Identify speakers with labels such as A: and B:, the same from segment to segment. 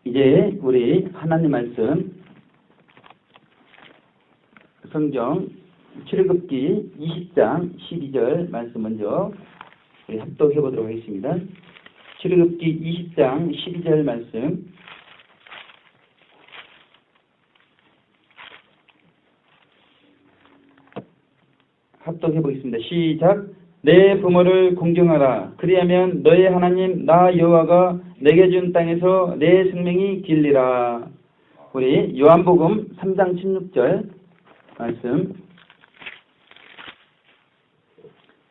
A: 이제 우리 하나님 말씀 성경 출애굽기 20장 12절 말씀 먼저 우리 합독해 보도록 하겠습니다. 출애굽기 20장 12절 말씀 합독해 보겠습니다. 시작. 내 부모를 공경하라. 그리하면 너의 하나님 나 여호와가 내게 준 땅에서 내 생명이 길리라. 우리 요한복음 3장 16절 말씀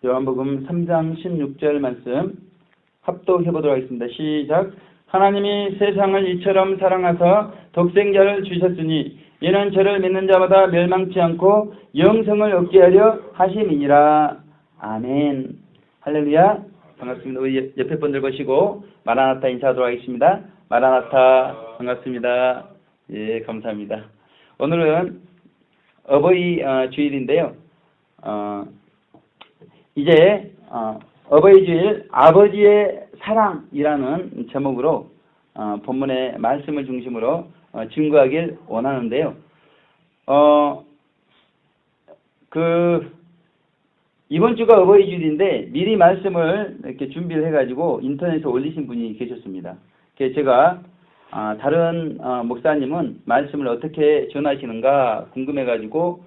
A: 요한복음 3장 16절 말씀 합독해 보도록 하겠습니다. 시작. 하나님이 세상을 이처럼 사랑하사 독생자를 주셨으니 이는 저를 믿는 자마다 멸망치 않고 영생을 얻게 하려 하심이니라. 아멘. 할렐루야. 반갑습니다. 우리 옆에 분들 보시고 마라나타 인사하도록 하겠습니다. 마라나타. 반갑습니다. 예, 감사합니다. 오늘은 어버이 주일인데요. 이제 어버이 주일 아버지의 사랑이라는 제목으로 본문의 말씀을 중심으로 증거하길 원하는데요. 이번 주가 어버이 주일인데 미리 말씀을 이렇게 준비를 해가지고 인터넷에 올리신 분이 계셨습니다. 제가 다른 목사님은 말씀을 어떻게 전하시는가 궁금해가지고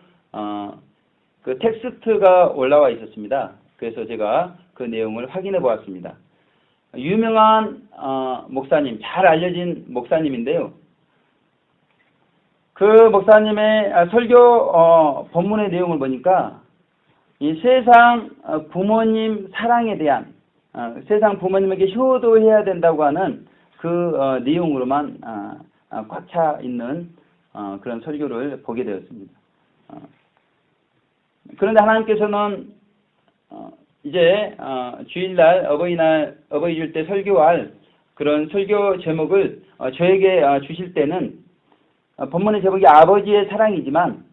A: 그 텍스트가 올라와 있었습니다. 그래서 제가 그 내용을 확인해 보았습니다. 유명한 목사님, 잘 알려진 목사님인데요. 그 목사님의 설교 본문의 내용을 보니까 이 세상 부모님 사랑에 대한 세상 부모님에게 효도해야 된다고 하는 그 내용으로만 꽉 차 있는 그런 설교를 보게 되었습니다. 그런데 하나님께서는 이제 주일날 어버이 줄 때 설교할 그런 설교 제목을 저에게 주실 때는 본문의 제목이 아버지의 사랑이지만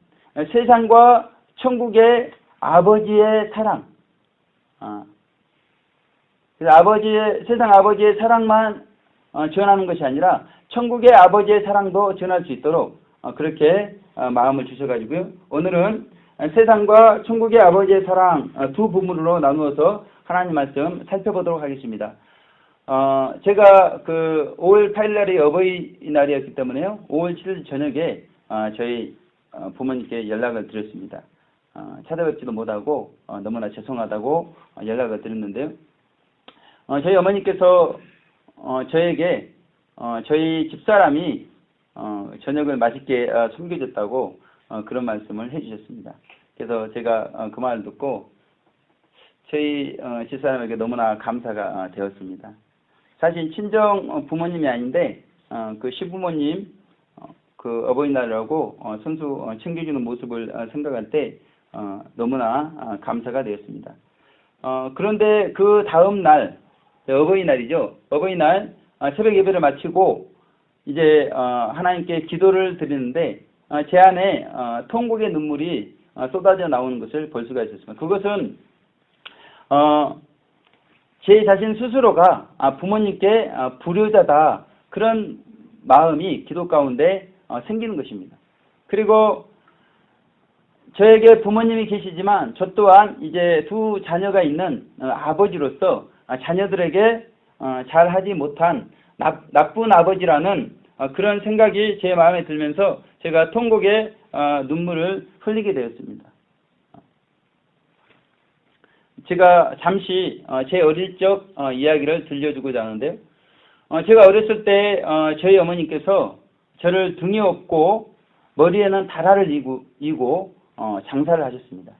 A: 세상과 천국의 아버지의 사랑, 세상 아버지의 사랑만 전하는 것이 아니라 천국의 아버지의 사랑도 전할 수 있도록 그렇게 마음을 주셔가지고요. 오늘은 세상과 천국의 아버지의 사랑 두 부분으로 나누어서 하나님 말씀 살펴보도록 하겠습니다. 제가 5월 8일 날이 어버이날이었기 때문에요. 5월 7일 저녁에 저희 부모님께 연락을 드렸습니다. 찾아뵙지도 못하고 너무나 죄송하다고 연락을 드렸는데요. 저희 어머니께서 저에게 저희 집사람이 저녁을 맛있게 섬겨줬다고 그런 말씀을 해주셨습니다. 그래서 제가 그 말을 듣고 저희 집사람에게 너무나 감사가 되었습니다. 사실 친정 부모님이 아닌데 그 시부모님 그 어버이날이라고 손수 챙겨주는 모습을 생각할 때 너무나 감사가 되었습니다. 그런데 그 다음 날 어버이날이죠. 어버이날 새벽 예배를 마치고 이제 하나님께 기도를 드리는데 제 안에 통곡의 눈물이 쏟아져 나오는 것을 볼 수가 있었습니다. 그것은 제 자신 스스로가 부모님께 불효자다 그런 마음이 기도 가운데 생기는 것입니다. 그리고 저에게 부모님이 계시지만 저 또한 이제 두 자녀가 있는 아버지로서 자녀들에게 잘하지 못한 나쁜 아버지라는 그런 생각이 제 마음에 들면서 제가 통곡의 눈물을 흘리게 되었습니다. 제가 잠시 제 어릴 적 이야기를 들려주고자 하는데요. 제가 어렸을 때 저희 어머니께서 저를 등에 업고 머리에는 다라를 이고 장사를 하셨습니다.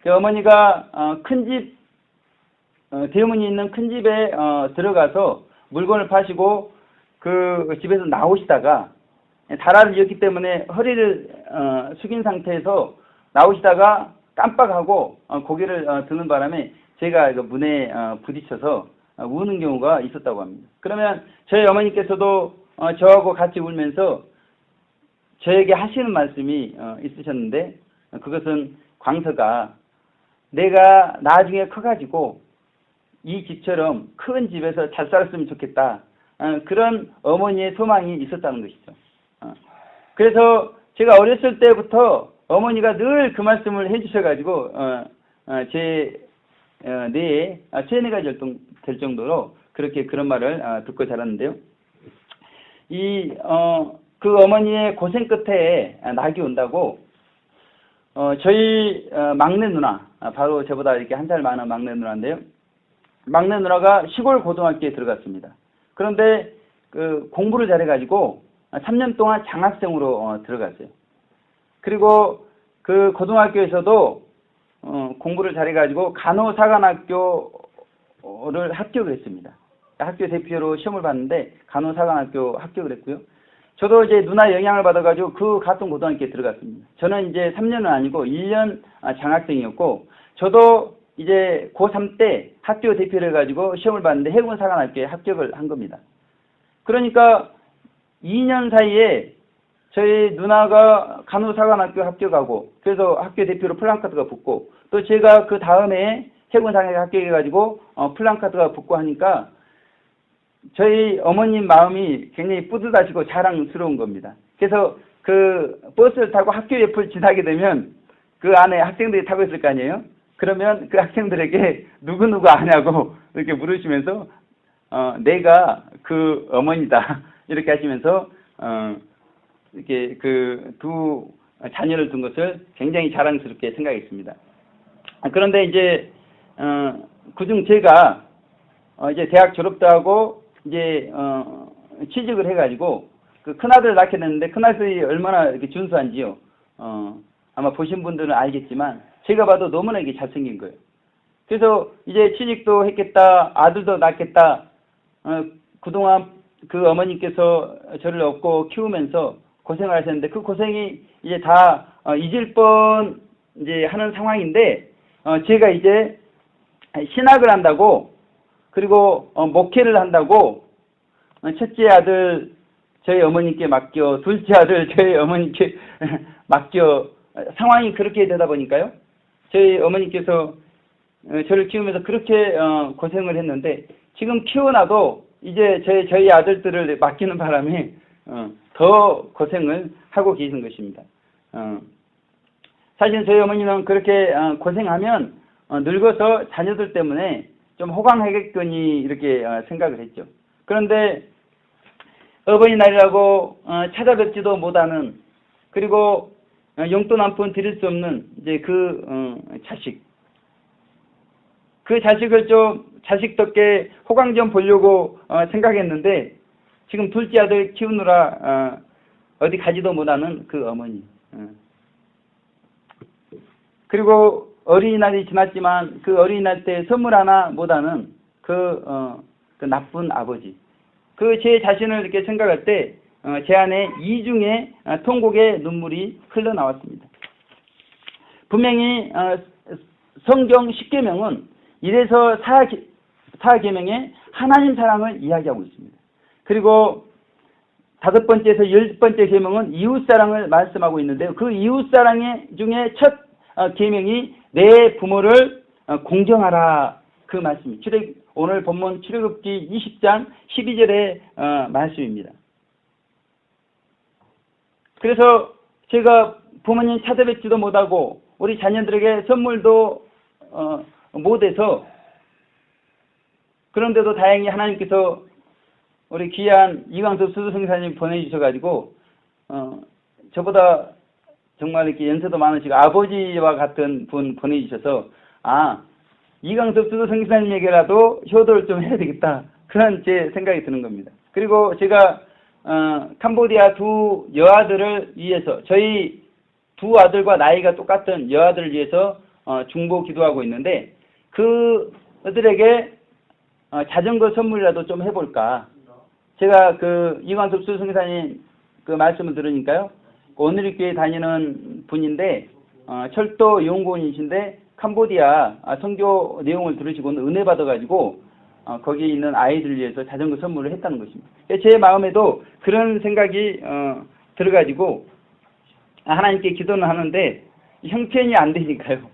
A: 그 어머니가 큰 집, 대문이 있는 큰 집에 들어가서 물건을 파시고 그 집에서 나오시다가 다라를 이었기 때문에 허리를 숙인 상태에서 나오시다가 깜빡하고 고개를 드는 바람에 제가 문에 부딪혀서 우는 경우가 있었다고 합니다. 그러면 저희 어머니께서도 저하고 같이 울면서 저에게 하시는 말씀이 있으셨는데 그것은 광서가 내가 나중에 커가지고 이 집처럼 큰 집에서 잘 살았으면 좋겠다. 그런 어머니의 소망이 있었다는 것이죠. 그래서 제가 어렸을 때부터 어머니가 늘 그 말씀을 해주셔가지고 제 뇌에 체내가 될 정도로 그렇게 그런 말을 듣고 자랐는데요. 그 어머니의 고생 끝에 낙이 온다고 저희 막내 누나, 바로 저보다 이렇게 한 살 많은 막내 누나인데요. 막내 누나가 시골 고등학교에 들어갔습니다. 그런데 그 공부를 잘해가지고 3년 동안 장학생으로 들어갔어요. 그리고 그 고등학교에서도 공부를 잘해가지고 간호사관학교를 합격을 했습니다. 학교 대표로 시험을 봤는데 간호사관학교 합격을 했고요. 저도 이제 누나 영향을 받아가지고 그 같은 고등학교에 들어갔습니다. 저는 이제 3년은 아니고 1년 장학생이었고, 저도 이제 고3 때 학교 대표를 해가지고 시험을 봤는데 해군사관학교에 합격을 한 겁니다. 그러니까 2년 사이에 저희 누나가 간호사관학교 합격하고, 그래서 학교 대표로 플랜카드가 붙고, 또 제가 그 다음에 해군사관학교 합격해가지고 플랜카드가 붙고 하니까 저희 어머님 마음이 굉장히 뿌듯하시고 자랑스러운 겁니다. 그래서 그 버스를 타고 학교 옆을 지나게 되면 그 안에 학생들이 타고 있을 거 아니에요? 그러면 그 학생들에게 누구누구 아냐고 이렇게 물으시면서 내가 그 어머니다 이렇게 하시면서 이렇게 그 두 자녀를 둔 것을 굉장히 자랑스럽게 생각했습니다. 그런데 이제 그중 제가 이제 대학 졸업도 하고 이제 취직을 해가지고 그 큰아들을 낳게 됐는데, 큰아들이 얼마나 이렇게 준수한지요. 아마 보신 분들은 알겠지만 제가 봐도 너무나 이게 잘생긴 거예요. 그래서 이제 취직도 했겠다, 아들도 낳겠다. 그동안 그 어머니께서 저를 업고 키우면서 고생을 하셨는데 그 고생이 이제 다 잊을 뻔 이제 하는 상황인데, 제가 이제 신학을 한다고, 그리고 목회를 한다고 첫째 아들 저희 어머니께 맡겨, 둘째 아들 저희 어머니께 맡겨, 상황이 그렇게 되다 보니까요. 저희 어머니께서 저를 키우면서 그렇게 고생을 했는데, 지금 키워놔도 이제 저희 아들들을 맡기는 바람에 더 고생을 하고 계신 것입니다. 사실 저희 어머니는 그렇게 고생하면 늙어서 자녀들 때문에 좀 호강하겠거니 이렇게 생각을 했죠. 그런데 어버이날이라고 찾아뵙지도 못하는, 그리고 용돈 한 푼 드릴 수 없는 이제 그 자식을 좀 자식답게 호강 좀 보려고 생각했는데, 지금 둘째 아들 키우느라 어디 가지도 못하는 그 어머니, 그리고 어린이날이 지났지만 그 어린이날 때 선물 하나 못하는 그 나쁜 아버지, 그 제 자신을 이렇게 생각할 때 제 안에 이중의 통곡의 눈물이 흘러나왔습니다. 분명히 성경 10계명은 1에서 4계명의 하나님 사랑을 이야기하고 있습니다. 그리고 5번째에서 10번째 계명은 이웃 사랑을 말씀하고 있는데요. 그 이웃 사랑 중에 첫 계명이 내 부모를 공경하라, 그 말씀이 오늘 본문 출애굽기 20장 12절의 말씀입니다. 그래서 제가 부모님 찾아뵙지도 못하고 우리 자녀들에게 선물도 못해서, 그런데도 다행히 하나님께서 우리 귀한 이광섭 수도성사님 보내주셔가지고 저보다 정말 이렇게 연세도 많으시고 아버지와 같은 분 보내주셔서, 이광섭 수도성사님에게라도 효도를 좀 해야 되겠다, 그런 제 생각이 드는 겁니다. 그리고 제가 캄보디아 두 여아들을 위해서, 저희 두 아들과 나이가 똑같은 여아들을 위해서 중보 기도하고 있는데, 그들에게 자전거 선물이라도 좀 해볼까. 제가 그 이광섭 수성사님 그 말씀을 들으니까요, 오늘교회 다니는 분인데 철도 연구원이신데 캄보디아 선교 내용을 들으시고는 은혜 받아가지고 거기에 있는 아이들을 위해서 자전거 선물을 했다는 것입니다. 제 마음에도 그런 생각이 들어가지고 하나님께 기도는 하는데 형편이 안 되니까요.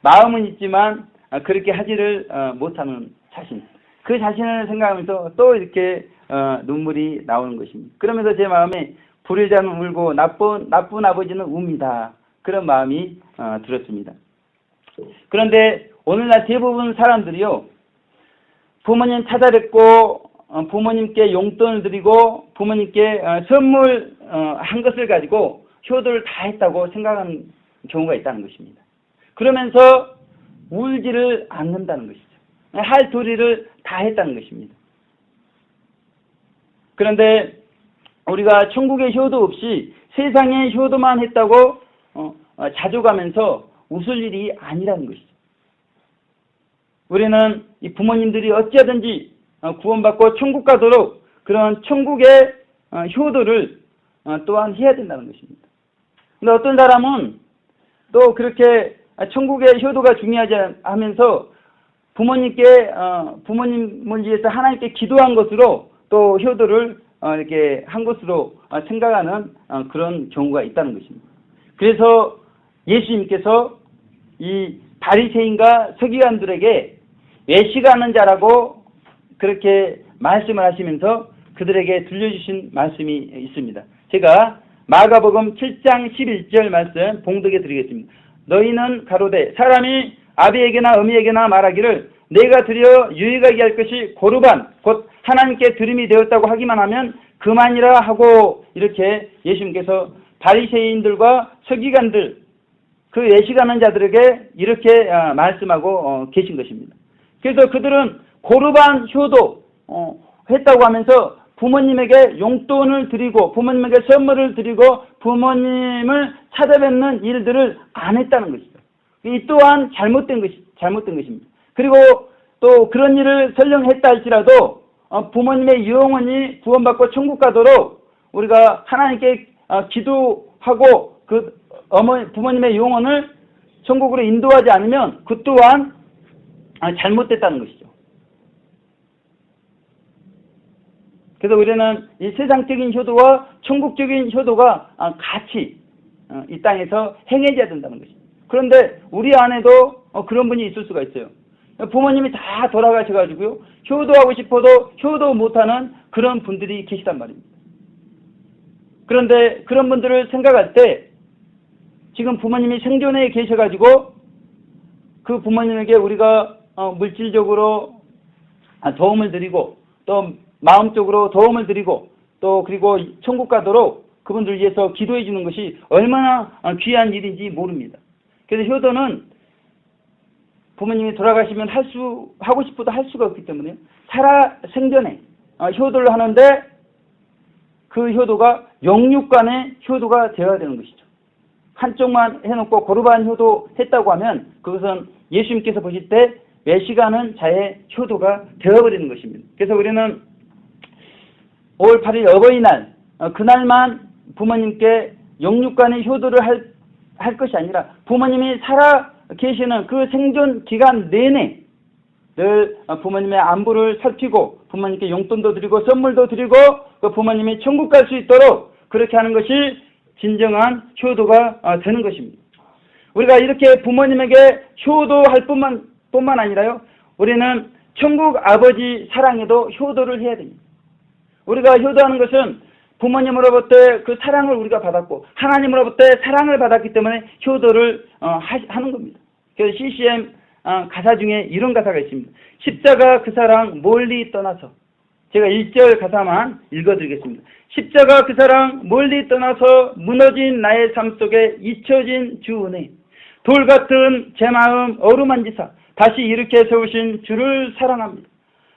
A: 마음은 있지만 그렇게 하지를 못하는 자신, 그 자신을 생각하면서 또 이렇게 눈물이 나오는 것입니다. 그러면서 제 마음에 불의자는 울고 나쁜 아버지는 웁니다. 그런 마음이 들었습니다. 그런데 오늘날 대부분 사람들이요, 부모님 찾아뵙고 부모님께 용돈을 드리고 부모님께 선물 한 것을 가지고 효도를 다 했다고 생각하는 경우가 있다는 것입니다. 그러면서 울지를 않는다는 것이죠. 할 도리를 다 했다는 것입니다. 그런데 우리가 천국의 효도 없이 세상의 효도만 했다고 자족하면서 웃을 일이 아니라는 것이죠. 우리는 이 부모님들이 어찌하든지 구원받고 천국 가도록 그런 천국의 효도를 또한 해야 된다는 것입니다. 근데 어떤 사람은 또 그렇게 천국의 효도가 중요하지 하면서 부모님을 위해서 하나님께 기도한 것으로 또 효도를 이렇게 한 것으로 생각하는 그런 경우가 있다는 것입니다. 그래서 예수님께서 이 바리새인과 서기관들에게 외식하는 자라고 그렇게 말씀을 하시면서 그들에게 들려주신 말씀이 있습니다. 제가 마가복음 7장 11절 말씀 봉독해 드리겠습니다. 너희는 가로되 사람이 아비에게나 어미에게나 말하기를 내가 드려 유익하게 할 것이 고르반 곧 하나님께 드림이 되었다고 하기만 하면 그만이라 하고, 이렇게 예수님께서 바리새인들과 서기관들 그 외식하는 자들에게 이렇게 말씀하고 계신 것입니다. 그래서 그들은 고르반 효도 했다고 하면서 부모님에게 용돈을 드리고 부모님에게 선물을 드리고 부모님을 찾아뵙는 일들을 안 했다는 것이죠. 이 또한 잘못된 것입니다. 그리고 또 그런 일을 설령 했다 할지라도 부모님의 영혼이 구원받고 천국 가도록 우리가 하나님께 기도하고 그 부모님의 영혼을 천국으로 인도하지 않으면 그 또한 잘못됐다는 것이죠. 그래서 우리는 이 세상적인 효도와 천국적인 효도가 같이 이 땅에서 행해져야 된다는 것입니다. 그런데 우리 안에도 그런 분이 있을 수가 있어요. 부모님이 다 돌아가셔가지고요, 효도하고 싶어도 효도 못하는 그런 분들이 계시단 말입니다. 그런데 그런 분들을 생각할 때 지금 부모님이 생존해 계셔가지고 그 부모님에게 우리가 물질적으로 도움을 드리고 또 마음적으로 도움을 드리고 또 그리고 천국 가도록 그분들 위해서 기도해 주는 것이 얼마나 귀한 일인지 모릅니다. 그래서 효도는 부모님이 돌아가시면 하고 싶어도 할 수가 없기 때문에 생전에 효도를 하는데 그 효도가 영육간의 효도가 되어야 되는 것이죠. 한쪽만 해놓고 고르반 효도 했다고 하면 그것은 예수님께서 보실 때 외식하는 자의 효도가 되어버리는 것입니다. 그래서 우리는 5월 8일 어버이날 그날만 부모님께 영육간의 효도를 할 것이 아니라 부모님이 살아 계시는 그 생존 기간 내내 늘 부모님의 안부를 살피고 부모님께 용돈도 드리고 선물도 드리고 그 부모님이 천국 갈 수 있도록 그렇게 하는 것이 진정한 효도가 되는 것입니다. 우리가 이렇게 부모님에게 효도할 뿐만 아니라요, 우리는 천국 아버지 사랑에도 효도를 해야 됩니다. 우리가 효도하는 것은 부모님으로부터 그 사랑을 우리가 받았고 하나님으로부터 사랑을 받았기 때문에 효도를 하는 겁니다. 그래서 CCM 가사 중에 이런 가사가 있습니다. 십자가 그 사랑 멀리 떠나서, 제가 1절 가사만 읽어드리겠습니다. 십자가 그 사랑 멀리 떠나서 무너진 나의 삶 속에 잊혀진 주 은혜, 돌같은 제 마음 어루만지사 다시 일으켜 세우신 주를 사랑합니다.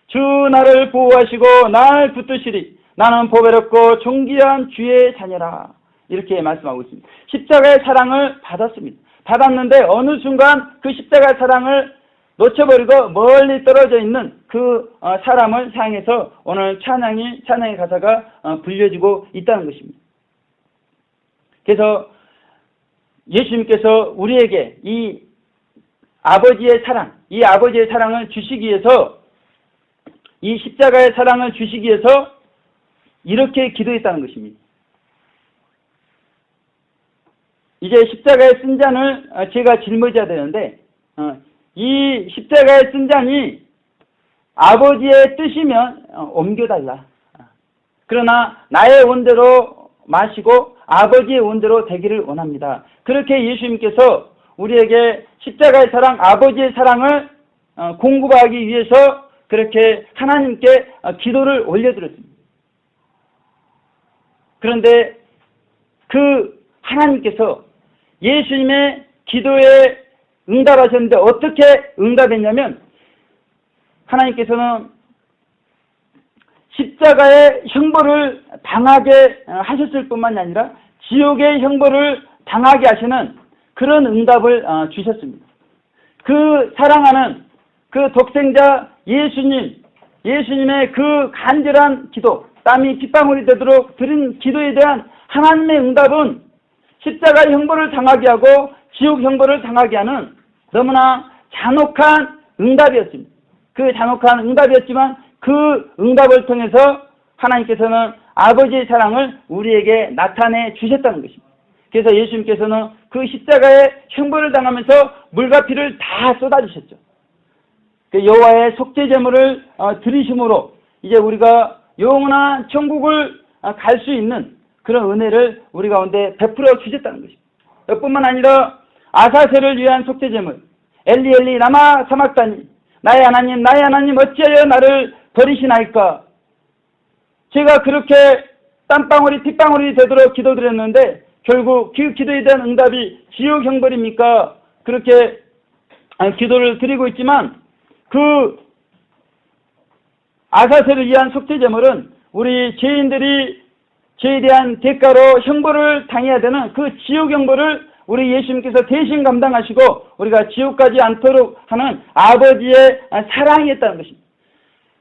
A: 주 나를 보호하시고 날 붙드시리 나는 보배롭고 존귀한 주의 자녀라, 이렇게 말씀하고 있습니다. 십자가의 사랑을 받았습니다. 받았는데 어느 순간 그 십자가의 사랑을 놓쳐버리고 멀리 떨어져 있는 그 사람을 향해서 오늘 찬양의 가사가 불려지고 있다는 것입니다. 그래서 예수님께서 우리에게 이 아버지의 사랑을 주시기 위해서, 이 십자가의 사랑을 주시기 위해서 이렇게 기도했다는 것입니다. 이제 십자가의 쓴 잔을 제가 짊어져야 되는데 이 십자가의 쓴 잔이 아버지의 뜻이면 옮겨달라. 그러나 나의 원대로 마시고 아버지의 원대로 되기를 원합니다. 그렇게 예수님께서 우리에게 십자가의 사랑, 아버지의 사랑을 공급하기 위해서 그렇게 하나님께 기도를 올려드렸습니다. 그런데 그 하나님께서 예수님의 기도에 응답하셨는데 어떻게 응답했냐면 하나님께서는 십자가의 형벌을 당하게 하셨을 뿐만 아니라 지옥의 형벌을 당하게 하시는 그런 응답을 주셨습니다. 그 사랑하는 그 독생자 예수님의 그 간절한 기도, 땀이 핏방울이 되도록 드린 기도에 대한 하나님의 응답은 십자가 형벌을 당하게 하고 지옥 형벌을 당하게 하는 너무나 잔혹한 응답이었습니다. 그 잔혹한 응답이었지만 그 응답을 통해서 하나님께서는 아버지의 사랑을 우리에게 나타내 주셨다는 것입니다. 그래서 예수님께서는 그 십자가의 형벌을 당하면서 물과 피를 다 쏟아주셨죠. 그 여호와의 속죄제물을 드리심으로 이제 우리가 영원한 천국을 갈 수 있는 그런 은혜를 우리 가운데 베풀어 주셨다는 것입니다. 뿐만 아니라 아사셀을 위한 속죄제물 엘리 엘리 라마 사막다니 나의 하나님 어찌하여 나를 버리시나이까. 제가 그렇게 땀방울이 핏방울이 되도록 기도드렸는데 결국 그 기도에 대한 응답이 지옥 형벌입니까? 그렇게 기도를 드리고 있지만 그 아사셀을 위한 속죄제물은 우리 죄인들이 죄에 대한 대가로 형벌을 당해야 되는 그 지옥 형벌을 우리 예수님께서 대신 감당하시고 우리가 지옥 가지 않도록 하는 아버지의 사랑이었다는 것입니다.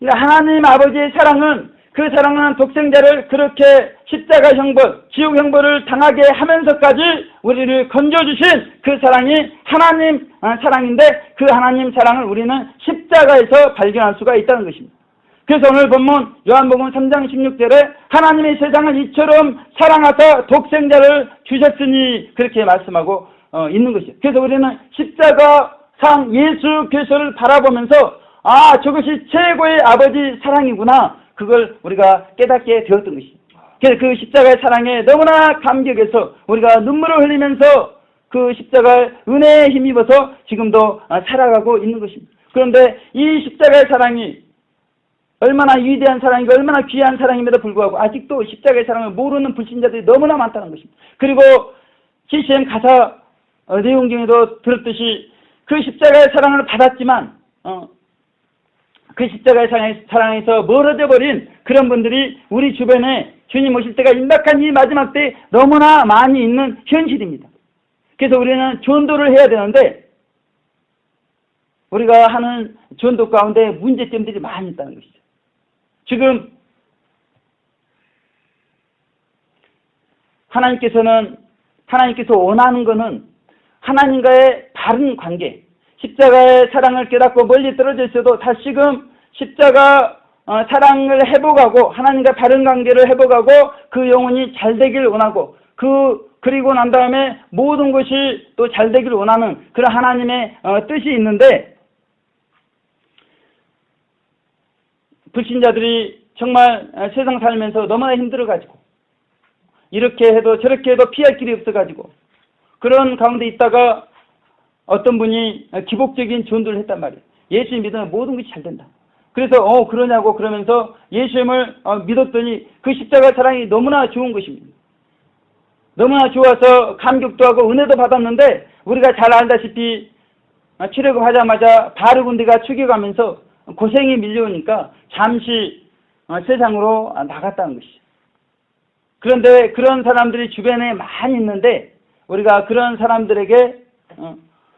A: 하나님 아버지의 사랑은 그 사랑하는 독생자를 그렇게 십자가 형벌, 지옥 형벌을 당하게 하면서까지 우리를 건져주신 그 사랑이 하나님 사랑인데 그 하나님 사랑을 우리는 십자가에서 발견할 수가 있다는 것입니다. 그래서 오늘 본문 요한복음 3장 16절에 하나님의 세상을 이처럼 사랑하사 독생자를 주셨으니 그렇게 말씀하고 있는 것이죠. 그래서 우리는 십자가상 예수 그리스도를 바라보면서 저것이 최고의 아버지 사랑이구나. 그걸 우리가 깨닫게 되었던 것이죠. 그래서 그 십자가의 사랑에 너무나 감격해서 우리가 눈물을 흘리면서 그 십자가의 은혜에 힘입어서 지금도 살아가고 있는 것입니다. 그런데 이 십자가의 사랑이 얼마나 위대한 사랑이고 얼마나 귀한 사랑임에도 불구하고 아직도 십자가의 사랑을 모르는 불신자들이 너무나 많다는 것입니다. 그리고 CCM 가사 내용 중에도 들었듯이 그 십자가의 사랑을 받았지만 그 십자가의 사랑에서 멀어져 버린 그런 분들이 우리 주변에 주님 오실 때가 임박한 이 마지막 때 너무나 많이 있는 현실입니다. 그래서 우리는 전도를 해야 되는데 우리가 하는 전도 가운데 문제점들이 많이 있다는 것이죠. 지금 하나님께서 원하는 것은 하나님과의 바른 관계, 십자가의 사랑을 깨닫고 멀리 떨어져 있어도 다시금 십자가 사랑을 회복하고 하나님과 바른 관계를 회복하고 그 영혼이 잘 되길 원하고 그리고 난 다음에 모든 것이 또 잘 되길 원하는 그런 하나님의 뜻이 있는데 불신자들이 정말 세상 살면서 너무나 힘들어가지고 이렇게 해도 저렇게 해도 피할 길이 없어가지고 그런 가운데 있다가 어떤 분이 기복적인 전도를 했단 말이에요. 예수님 믿으면 모든 것이 잘 된다. 그래서 그러냐고 그러면서 예수님을 믿었더니 그 십자가 사랑이 너무나 좋은 것입니다. 너무나 좋아서 감격도 하고 은혜도 받았는데 우리가 잘 알다시피 출애굽하자마자 바르군디가 죽여가면서 고생이 밀려오니까 잠시 세상으로 나갔다는 것이죠. 그런데 그런 사람들이 주변에 많이 있는데 우리가 그런 사람들에게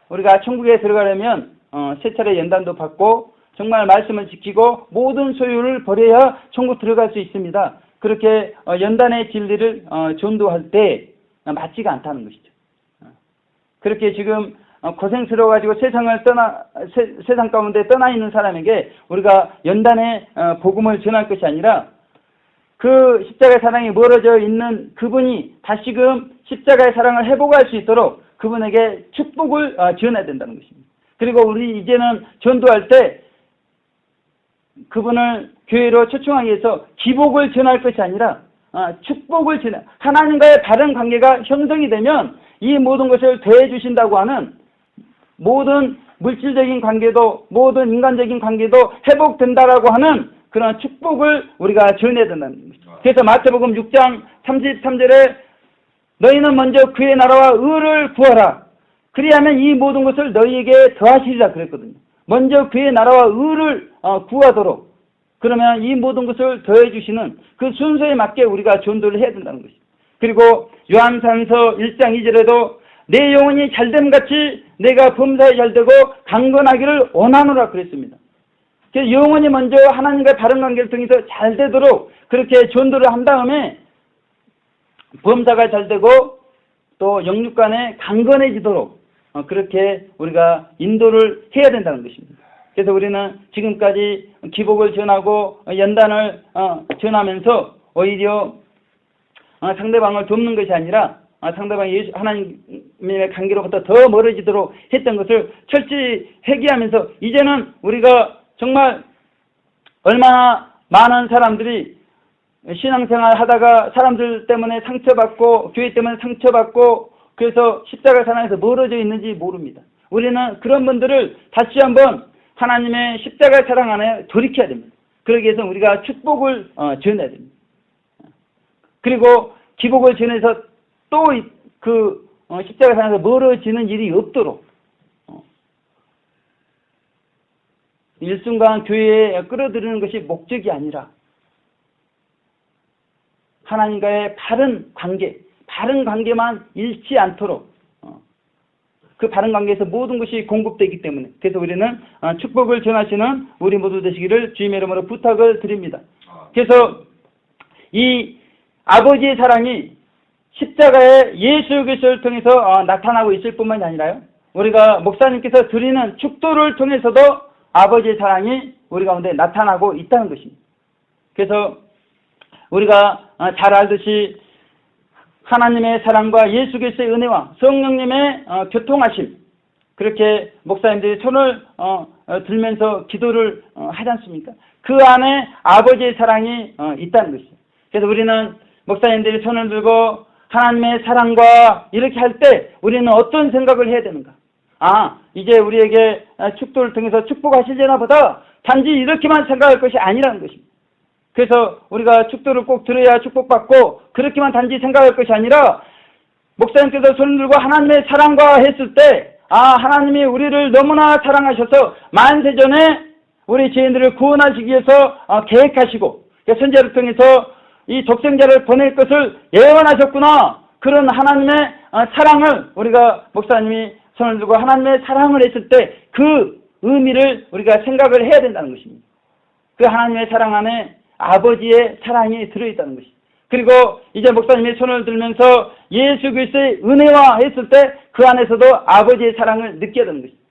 A: 우리가 천국에 들어가려면 세 차례 연단도 받고 정말 말씀을 지키고 모든 소유를 버려야 천국 들어갈 수 있습니다. 그렇게 연단의 진리를 전도할 때 맞지가 않다는 것이죠. 그렇게 지금 고생스러워가지고 세상 가운데 떠나 있는 사람에게 우리가 연단의 복음을 전할 것이 아니라 그 십자가의 사랑이 멀어져 있는 그분이 다시금 십자가의 사랑을 회복할 수 있도록 그분에게 축복을 전해야 된다는 것입니다. 그리고 우리 이제는 전도할 때 그분을 교회로 초청하기 위해서 기복을 전할 것이 아니라 축복을 전해, 하나님과의 바른 관계가 형성이 되면 이 모든 것을 더해 주신다고 하는, 모든 물질적인 관계도 모든 인간적인 관계도 회복된다라고 하는 그런 축복을 우리가 전해야 된다는 것이죠. 그래서 마태복음 6장 33절에 너희는 먼저 그의 나라와 의를 구하라. 그리하면 이 모든 것을 너희에게 더하시리라 그랬거든요. 먼저 그의 나라와 의를 구하도록, 그러면 이 모든 것을 더해 주시는 그 순서에 맞게 우리가 전도를 해야 된다는 것이죠. 그리고 요한산서 1장 2절에도 내 영혼이 잘됨같이 내가 범사에 잘되고 강건하기를 원하노라 그랬습니다. 그래서 영혼이 먼저 하나님과 바른 관계를 통해서 잘되도록 그렇게 전도를 한 다음에 범사가 잘되고 또 영육간에 강건해지도록 그렇게 우리가 인도를 해야 된다는 것입니다. 그래서 우리는 지금까지 기복을 전하고 연단을 전하면서 오히려 상대방을 돕는 것이 아니라 상대방이 하나님의 관계로부터 더 멀어지도록 했던 것을 철저히 회개하면서, 이제는 우리가 정말 얼마나 많은 사람들이 신앙생활 하다가 사람들 때문에 상처받고 교회 때문에 상처받고 그래서 십자가 사랑에서 멀어져 있는지 모릅니다. 우리는 그런 분들을 다시 한번 하나님의 십자가 사랑 안에 돌이켜야 됩니다. 그러기 위해서 우리가 축복을 전해야 됩니다. 그리고 기복을 전해서 또 그 십자가 사랑에서 멀어지는 일이 없도록 일순간 교회에 끌어들이는 것이 목적이 아니라 하나님과의 바른 관계만 잃지 않도록 그 바른 관계에서 모든 것이 공급되기 때문에, 그래서 우리는 축복을 전하시는 우리 모두 되시기를 주님의 이름으로 부탁을 드립니다. 그래서 이 아버지의 사랑이 십자가의 예수 그리스도를 통해서 나타나고 있을 뿐만이 아니라요, 우리가 목사님께서 드리는 축도를 통해서도 아버지의 사랑이 우리 가운데 나타나고 있다는 것입니다. 그래서 우리가 잘 알듯이 하나님의 사랑과 예수 그리스도의 은혜와 성령님의 교통하심, 그렇게 목사님들이 손을 들면서 기도를 하지 않습니까? 그 안에 아버지의 사랑이 있다는 것이죠. 그래서 우리는 목사님들이 손을 들고 하나님의 사랑과 이렇게 할 때 우리는 어떤 생각을 해야 되는가? 이제 우리에게 축도를 통해서 축복하시려나 보다, 단지 이렇게만 생각할 것이 아니라는 것입니다. 그래서 우리가 축도를 꼭 들어야 축복받고 그렇게만 단지 생각할 것이 아니라, 목사님께서 손을 들고 하나님의 사랑과 했을 때 하나님이 우리를 너무나 사랑하셔서 만세전에 우리 죄인들을 구원하시기 위해서 계획하시고 선지자를 통해서 이 독생자를 보낼 것을 예언하셨구나. 그런 하나님의 사랑을 우리가 목사님이 손을 들고 하나님의 사랑을 했을 때 그 의미를 우리가 생각을 해야 된다는 것입니다. 그 하나님의 사랑 안에 아버지의 사랑이 들어있다는 것입니다. 그리고 이제 목사님이 손을 들면서 예수 그리스도의 은혜와 했을 때 그 안에서도 아버지의 사랑을 느껴야 되는 것입니다.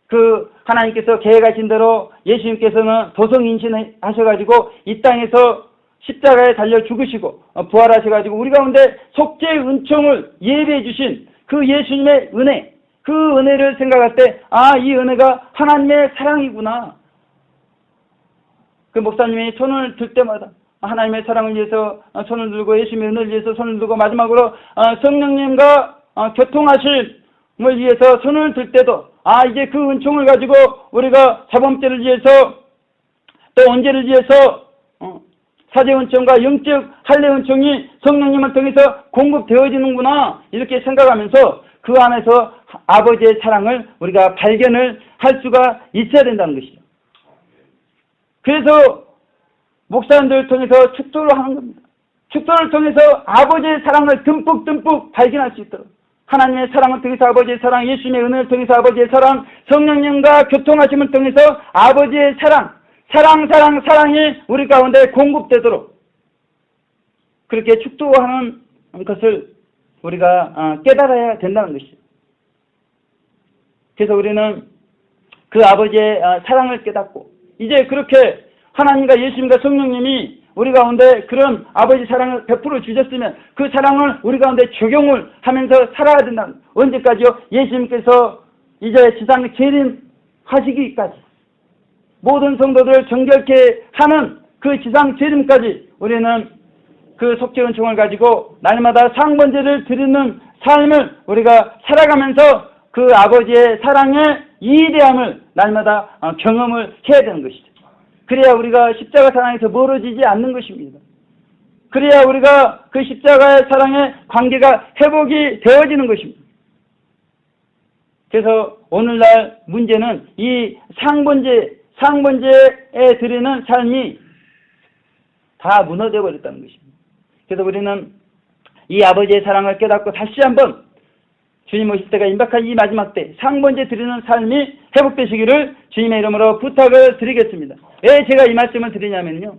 A: 그 하나님께서 계획하신 대로 예수님께서는 도성인신하셔가지고 이 땅에서 십자가에 달려 죽으시고 부활하셔가지고 우리 가운데 속죄의 은총을 예비해 주신 그 예수님의 은혜, 그 은혜를 생각할 때 이 은혜가 하나님의 사랑이구나. 그 목사님이 손을 들 때마다 하나님의 사랑을 위해서 손을 들고 예수님의 은혜를 위해서 손을 들고 마지막으로 성령님과 교통하심을 위해서 손을 들 때도 이제 그 은총을 가지고 우리가 자범죄를 위해서 또 언제를 위해서 사제 은총과 영적 할례 은총이 성령님을 통해서 공급되어지는구나, 이렇게 생각하면서 그 안에서 아버지의 사랑을 우리가 발견을 할 수가 있어야 된다는 것이죠. 그래서 목사님들을 통해서 축도를 하는 겁니다. 축도를 통해서 아버지의 사랑을 듬뿍 발견할 수 있도록, 하나님의 사랑을 통해서 아버지의 사랑, 예수님의 은혜를 통해서 아버지의 사랑, 성령님과 교통하심을 통해서 아버지의 사랑이 우리 가운데 공급되도록 그렇게 축도하는 것을 우리가 깨달아야 된다는 것이죠. 그래서 우리는 그 아버지의 사랑을 깨닫고 이제 그렇게 하나님과 예수님과 성령님이 우리 가운데 그런 아버지 사랑을 베풀어 주셨으면 그 사랑을 우리 가운데 적용을 하면서 살아야 된다는, 언제까지요? 예수님께서 이제 지상 재림하시기까지 모든 성도들을 정결케 하는 그 지상 재림까지 우리는 그 속죄은총을 가지고 날마다 상번제를 드리는 삶을 우리가 살아가면서 그 아버지의 사랑의 이대함을 날마다 경험을 해야 되는 것이죠. 그래야 우리가 십자가 사랑에서 멀어지지 않는 것입니다. 그래야 우리가 그 십자가의 사랑의 관계가 회복이 되어지는 것입니다. 그래서 오늘날 문제는 이 상번제에 드리는 삶이 다 무너져 버렸다는 것입니다. 그래서 우리는 이 아버지의 사랑을 깨닫고 다시 한번 주님 오실 때가 임박한 이 마지막 때 상번제 드리는 삶이 회복되시기를 주님의 이름으로 부탁을 드리겠습니다. 왜 제가 이 말씀을 드리냐면요,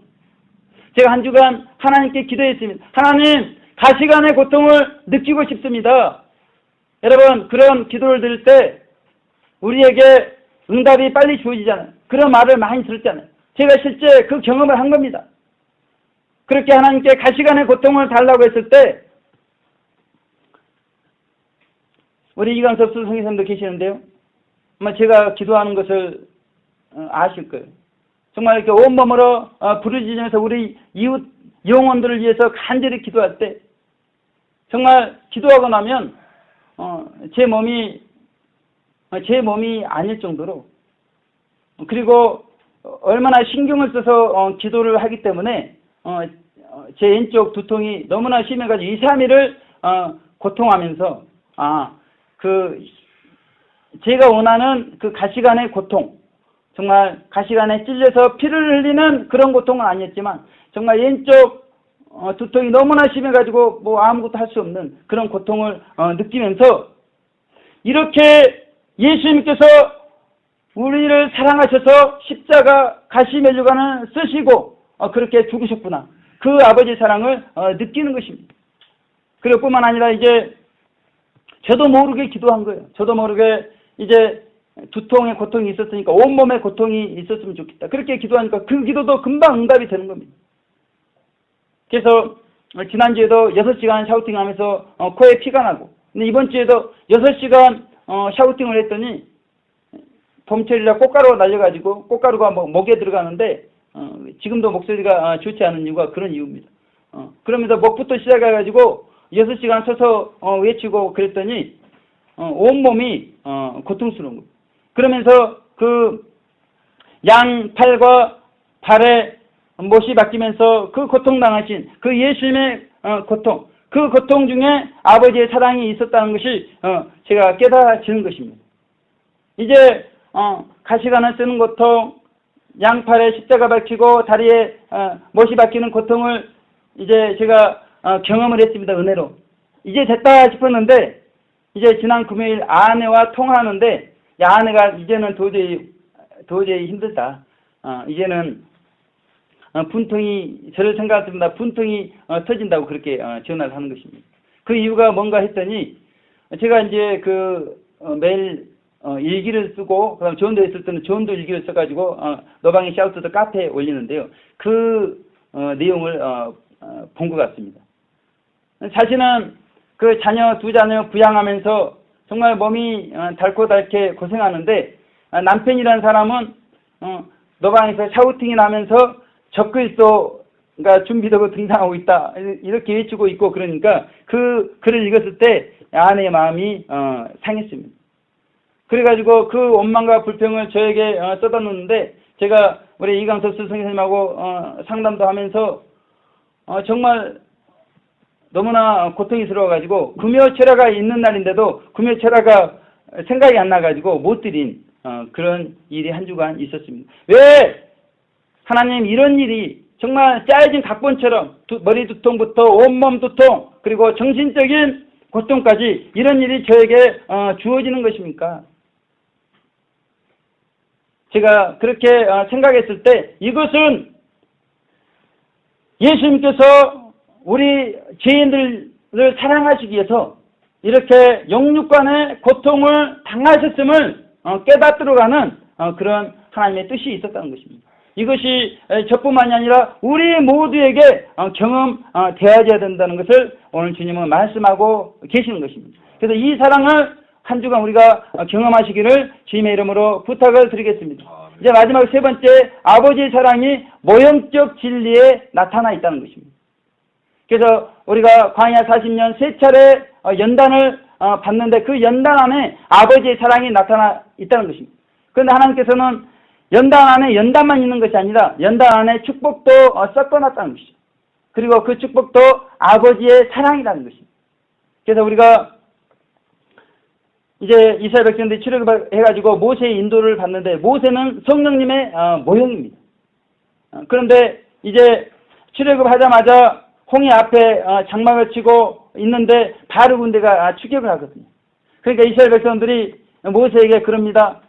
A: 제가 한 주간 하나님께 기도했습니다. 하나님, 가시관의 고통을 느끼고 싶습니다. 여러분, 그런 기도를 드릴 때 우리에게 응답이 빨리 주어지잖아요. 그런 말을 많이 들었잖아요. 제가 실제 그 경험을 한 겁니다. 그렇게 하나님께 가시관의 고통을 달라고 했을 때 우리 이강섭 선생님도 계시는데요, 아마 제가 기도하는 것을 아실 거예요. 정말 이렇게 온몸으로 부르짖으면서 우리 이웃 영혼들을 위해서 간절히 기도할 때 정말 기도하고 나면 제 몸이 아닐 정도로, 그리고 얼마나 신경을 써서 기도를 하기 때문에 제 왼쪽 두통이 너무나 심해가지고 2, 3일을 고통하면서 제가 원하는 그 가시관의 고통, 정말 가시관에 찔려서 피를 흘리는 그런 고통은 아니었지만 정말 왼쪽 두통이 너무나 심해가지고 뭐 아무것도 할 수 없는 그런 고통을 느끼면서, 이렇게 예수님께서 우리를 사랑하셔서 십자가 가시 면류관을 쓰시고 그렇게 죽으셨구나, 그 아버지의 사랑을 느끼는 것입니다. 그리고 뿐만 아니라 이제 저도 모르게 기도한 거예요. 저도 모르게 이제 두통의 고통이 있었으니까 온몸에 고통이 있었으면 좋겠다, 그렇게 기도하니까 그 기도도 금방 응답이 되는 겁니다. 그래서 지난주에도 6시간 샤우팅하면서 코에 피가 나고, 근데 이번 주에도 6시간 샤우팅을 했더니 봄철이라 꽃가루가 날려가지고 꽃가루가 목에 들어가는데 지금도 목소리가 좋지 않은 이유가 그런 이유입니다. 그러면서 목부터 시작해가지고 6시간 서서 외치고 그랬더니 온몸이 고통스러운 거예요. 그러면서 그 양팔과 발에 못이 박히면서 그 고통당하신 그 예수님의 고통, 그 고통 중에 아버지의 사랑이 있었다는 것이 제가 깨달아지는 것입니다. 이제 가시관을 쓰는 고통, 양팔에 십자가 박히고 다리에 못이 박히는 고통을 이제 제가 경험을 했습니다. 은혜로. 이제 됐다 싶었는데, 이제 지난 금요일 아내와 통화하는데, 아내가 이제는 도저히 힘들다. 이제는 분통이, 저를 생각했습니다. 분통이 터진다고 그렇게 전화를 하는 것입니다. 그 이유가 뭔가 했더니, 제가 이제 매일 일기를 쓰고, 그다음 전도에 있을 때는 전도 일기를 써가지고 너방의 샤우트도 카페에 올리는데요. 그 내용을 본 것 같습니다. 자신은 그 두 자녀 부양하면서 정말 몸이 닳게 고생하는데, 남편이라는 사람은 너방에서 샤우팅이 나면서 적그리스도가 준비되고 등장하고 있다, 이렇게 외치고 있고, 그러니까 그 글을 읽었을 때 아내의 마음이 상했습니다. 그래가지고 그 원망과 불평을 저에게 쏟아놓는데, 제가 우리 이강섭 선생님하고 상담도 하면서 정말 너무나 고통스러워가지고 금요철야가 있는 날인데도 금요철야가 생각이 안 나가지고 못 드린 그런 일이 한 주간 있었습니다. 왜 하나님 이런 일이 정말 짜여진 각본처럼 머리 두통부터 온몸 두통, 그리고 정신적인 고통까지 이런 일이 저에게 주어지는 것입니까? 제가 그렇게 생각했을 때, 이것은 예수님께서 우리 죄인들을 사랑하시기 위해서 이렇게 영육간의 고통을 당하셨음을 깨닫도록 하는 그런 하나님의 뜻이 있었다는 것입니다. 이것이 저뿐만이 아니라 우리 모두에게 경험되어야 된다는 것을 오늘 주님은 말씀하고 계시는 것입니다. 그래서 이 사랑을 한 주간 우리가 경험하시기를 주님의 이름으로 부탁을 드리겠습니다. 이제 마지막 세 번째, 아버지의 사랑이 모형적 진리에 나타나 있다는 것입니다. 그래서 우리가 광야 40년 세 차례 연단을 받는데 그 연단 안에 아버지의 사랑이 나타나 있다는 것입니다. 그런데 하나님께서는 연단 안에 연단만 있는 것이 아니라 연단 안에 축복도 섞어놨다는 것이죠. 그리고 그 축복도 아버지의 사랑이라는 것입니다. 그래서 우리가 이제 이스라엘 백성들이 출애굽을 해가지고 모세의 인도를 받는데 모세는 성령님의 모형입니다. 그런데 이제 출애굽하자마자 홍해 앞에 장막을 치고 있는데 바로 군대가 추격을 하거든요. 그러니까 이스라엘 백성들이 모세에게 그럽니다.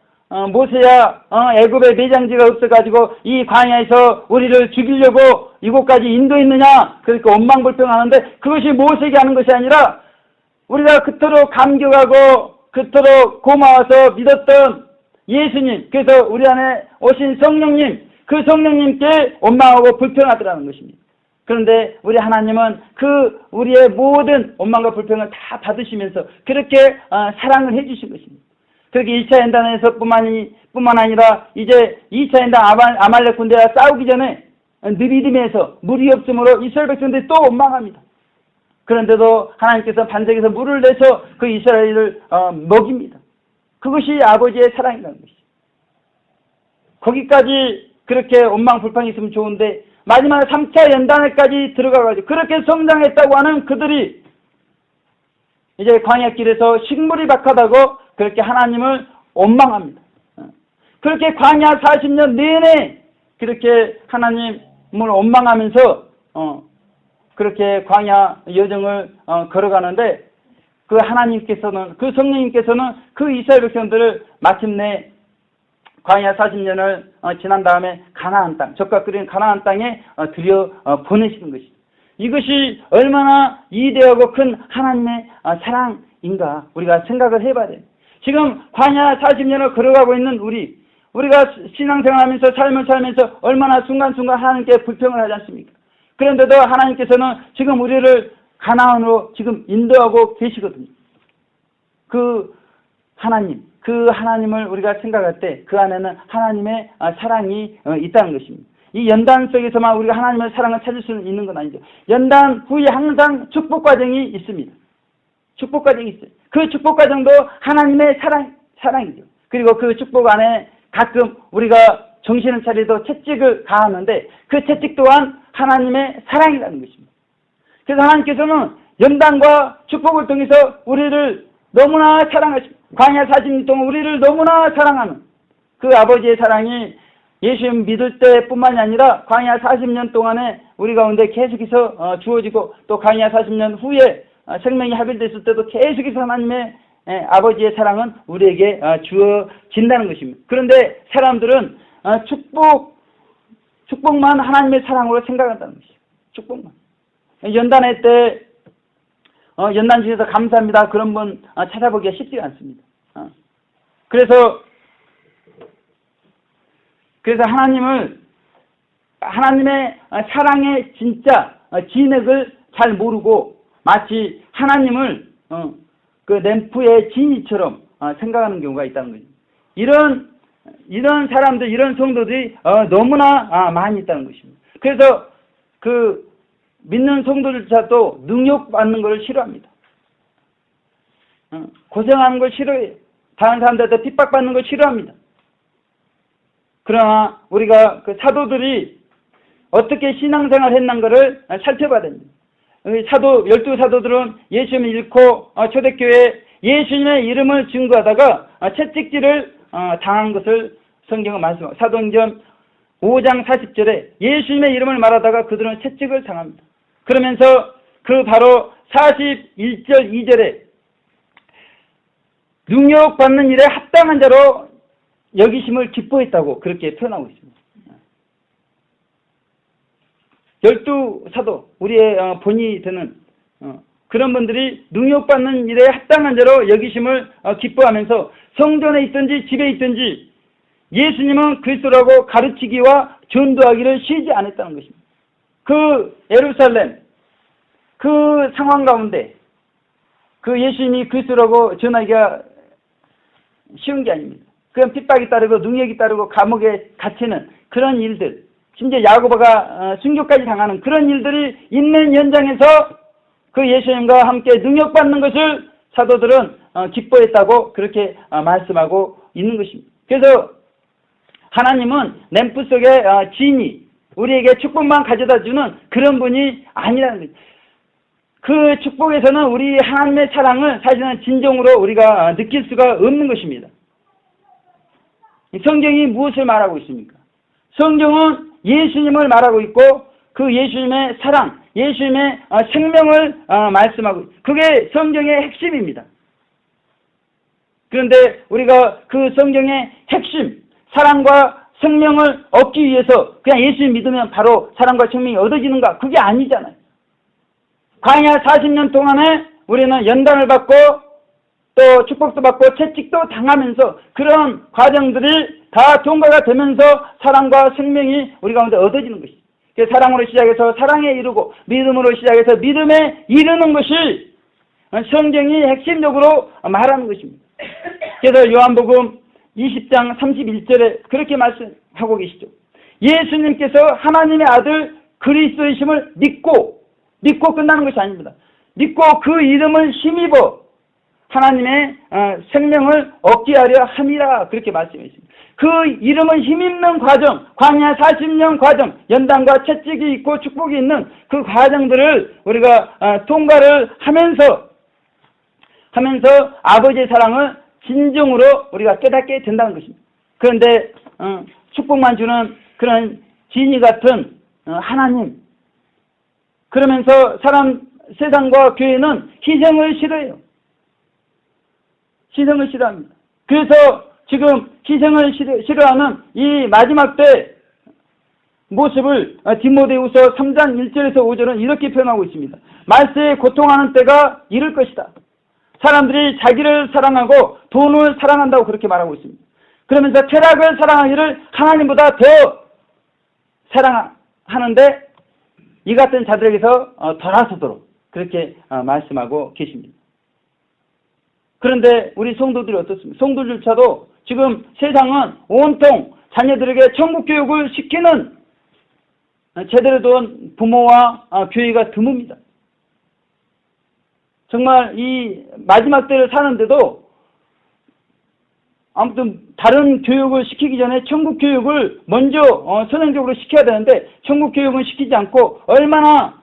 A: 모세야, 애굽에 매장지가 없어가지고 이 광야에서 우리를 죽이려고 이곳까지 인도했느냐? 그러니까 원망불평하는데 그것이 모세에게 하는 것이 아니라 우리가 그토록 감격하고 그토록 고마워서 믿었던 예수님, 그래서 우리 안에 오신 성령님, 그 성령님께 원망하고 불평하더라는 것입니다. 그런데 우리 하나님은 그 우리의 모든 원망과 불평을 다 받으시면서 그렇게 사랑을 해주신 것입니다. 그렇게 1차 연단에서 뿐만 아니라 이제 2차 연단 아말렉 군대와 싸우기 전에 느리딤에서 물이 없으므로 이스라엘 백성들이 또 원망합니다. 그런데도 하나님께서 반석에서 물을 내서 그 이스라엘을 먹입니다. 그것이 아버지의 사랑이라는 것이죠. 거기까지 그렇게 원망 불평이 있으면 좋은데 마지막 3차 연단에까지 들어가가지고 그렇게 성장했다고 하는 그들이 이제 광야길에서 식물이 박하다고 그렇게 하나님을 원망합니다. 그렇게 광야 40년 내내 그렇게 하나님을 원망하면서 그렇게 광야 여정을 걸어가는데 그 하나님께서는, 그 성령님께서는 그 이스라엘 백성들을 마침내 광야 40년을 지난 다음에 가나안 땅, 적과 끓이는 가나안 땅에 들여 보내시는 것입니다. 이것이 얼마나 이대하고 큰 하나님의 사랑인가 우리가 생각을 해봐야 돼요. 지금 광야 40년을 걸어가고 있는 우리가 신앙생활하면서 삶을 살면서 얼마나 순간순간 하나님께 불평을 하지 않습니까? 그런데도 하나님께서는 지금 우리를 가나안으로 지금 인도하고 계시거든요. 그 하나님을 우리가 생각할 때 그 안에는 하나님의 사랑이 있다는 것입니다. 이 연단 속에서만 우리가 하나님의 사랑을 찾을 수 있는 건 아니죠. 연단 후에 항상 축복 과정이 있습니다. 축복 과정이 있어요. 그 축복 과정도 하나님의 사랑이죠. 그리고 그 축복 안에 가끔 우리가 정신을 차리도 채찍을 가하는데 그 채찍 또한 하나님의 사랑이라는 것입니다. 그래서 하나님께서는 연단과 축복을 통해서 우리를 너무나 사랑하십니다. 광야 40년 동안 우리를 너무나 사랑하는 그 아버지의 사랑이 예수 믿을 때뿐만이 아니라 광야 40년 동안에 우리 가운데 계속해서 주어지고 또 광야 40년 후에 생명이 합일됐을 때도 계속해서 하나님의 아버지의 사랑은 우리에게 주어진다는 것입니다. 그런데 사람들은 축복만 하나님의 사랑으로 생각한다는 것이죠. 축복만. 연단회 때 연단 주셔서 감사합니다. 그런 분 찾아보기가 쉽지가 않습니다. 그래서 하나님의 사랑의 진짜 진액을 잘 모르고 마치 하나님을 그 램프의 진이처럼 생각하는 경우가 있다는 거죠. 이런 사람들, 이런 성도들이 너무나 많이 있다는 것입니다. 그래서 그 믿는 성도들조차도 능욕받는 것을 싫어합니다. 고생하는 걸 싫어해요. 다른 사람들한테 핍박받는 걸 싫어합니다. 그러나 우리가 그 사도들이 어떻게 신앙생활을 했는가를 살펴봐야 됩니다. 12사도들은 예수님을 잃고 초대교회에 예수님의 이름을 증거하다가 채찍질을 당한 것을 성경은 말씀합니다. 사도행전 5장 40절에 예수님의 이름을 말하다가 그들은 채찍을 당합니다. 그러면서 그 바로 41절 2절에 능욕받는 일에 합당한 자로 여기심을 기뻐했다고 그렇게 표현하고 있습니다. 12사도, 우리의 본이 되는 그런 분들이 능욕받는 일에 합당한 자로 여기심을 기뻐하면서 성전에 있든지 집에 있든지 예수님은 그리스도라고 가르치기와 전도하기를 쉬지 않았다는 것입니다. 그 예루살렘, 그 상황 가운데 그 예수님이 그리스도라고 전하기가 쉬운 게 아닙니다. 그런 핍박이 따르고 능력이 따르고 감옥에 갇히는 그런 일들, 심지어 야고보가 순교까지 당하는 그런 일들이 있는 현장에서 그 예수님과 함께 능력받는 것을 사도들은 기뻐했다고 그렇게 말씀하고 있는 것입니다. 그래서 하나님은 램프 속에 진이 우리에게 축복만 가져다 주는 그런 분이 아니라는 거죠. 그 축복에서는 우리 하나님의 사랑을 사실은 진정으로 우리가 느낄 수가 없는 것입니다. 성경이 무엇을 말하고 있습니까? 성경은 예수님을 말하고 있고 그 예수님의 사랑, 예수님의 생명을 말씀하고 있습니다. 그게 성경의 핵심입니다. 그런데 우리가 그 성경의 핵심, 사랑과 생명을 얻기 위해서 그냥 예수님 믿으면 바로 사랑과 생명이 얻어지는가? 그게 아니잖아요. 광야 40년 동안에 우리는 연단을 받고 또 축복도 받고 채찍도 당하면서 그런 과정들이 다 통과가 되면서 사랑과 생명이 우리 가운데 얻어지는 것이죠. 사랑으로 시작해서 사랑에 이르고 믿음으로 시작해서 믿음에 이르는 것이 성경이 핵심적으로 말하는 것입니다. 그래서 요한복음 20장 31절에 그렇게 말씀하고 계시죠. 예수님께서 하나님의 아들 그리스도이심을 믿고 끝나는 것이 아닙니다. 믿고 그 이름을 힘입어 하나님의 생명을 얻게 하려 함이라 그렇게 말씀했습니다. 그 이름을 힘입는 과정, 광야 40년 과정, 연단과 채찍이 있고 축복이 있는 그 과정들을 우리가 통과를 하면서 아버지의 사랑을 진정으로 우리가 깨닫게 된다는 것입니다. 그런데 축복만 주는 그런 진이 같은 하나님, 그러면서 세상과 교회는 희생을 싫어해요. 희생을 싫어합니다. 그래서 지금 희생을 싫어하는 이 마지막 때 모습을 디모데후서 3장 1절에서 5절은 이렇게 표현하고 있습니다. 말세에 고통하는 때가 이를 것이다. 사람들이 자기를 사랑하고 돈을 사랑한다고 그렇게 말하고 있습니다. 그러면서 쾌락을 사랑하기를 하나님보다 더 사랑하는데 이 같은 자들에게서 덜하소도록 그렇게 말씀하고 계십니다. 그런데 우리 성도들이 어떻습니까? 성도들조차도 지금 세상은 온통 자녀들에게 천국 교육을 시키는 제대로 된 부모와 교회가 드뭅니다. 정말 이 마지막 때를 사는데도 아무튼 다른 교육을 시키기 전에 천국 교육을 먼저 선행적으로 시켜야 되는데 천국 교육은 시키지 않고 얼마나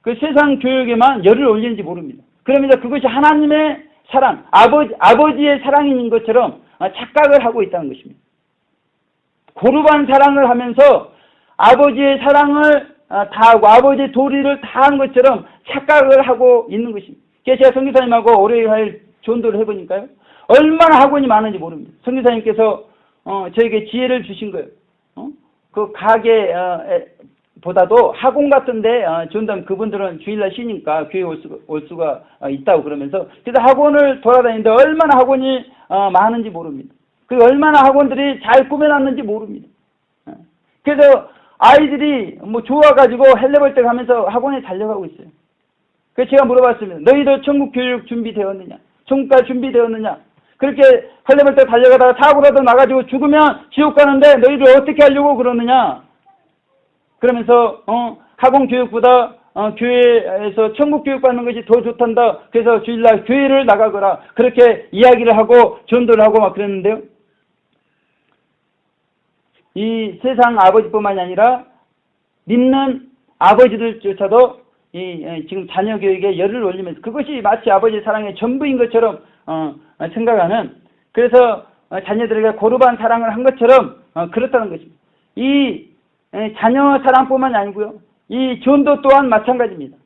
A: 그 세상 교육에만 열을 올리는지 모릅니다. 그러면서 그것이 하나님의 사랑, 아버지의 사랑인 것처럼 착각을 하고 있다는 것입니다. 고루반 사랑을 하면서 아버지의 사랑을 다하고 아버지의 도리를 다한 것처럼 착각을 하고 있는 것입니다. 그래서 제가 선교사님하고 올해 전도를 해보니까요. 얼마나 학원이 많은지 모릅니다. 선교사님께서 저에게 지혜를 주신 거예요. 그 가게보다도 학원 같은데 전담 그분들은 주일날 쉬니까 교회 올 수가 있다고 그러면서 그래서 학원을 돌아다니는데 얼마나 학원이 많은지 모릅니다. 그 얼마나 학원들이 잘 꾸며놨는지 모릅니다. 그래서 아이들이 뭐 좋아가지고 헬레벌떡 하면서 학원에 달려가고 있어요. 그래서 제가 물어봤습니다. 너희들 천국 교육 준비되었느냐? 천국 갈 준비되었느냐? 그렇게 헬레벌떡 달려가다가 사고라도 나가지고 죽으면 지옥 가는데 너희들 어떻게 하려고 그러느냐? 그러면서 학원 교육보다 교회에서 천국 교육 받는 것이 더 좋단다. 그래서 주일날 교회를 나가거라. 그렇게 이야기를 하고 전도를 하고 막 그랬는데요. 이 세상 아버지뿐만이 아니라 믿는 아버지들조차도 지금 자녀 교육에 열을 올리면서 그것이 마치 아버지의 사랑의 전부인 것처럼 생각하는, 그래서 자녀들에게 고루반 사랑을 한 것처럼 그렇다는 것입니다. 이 자녀 사랑뿐만이 아니고요. 이 전도 또한 마찬가지입니다.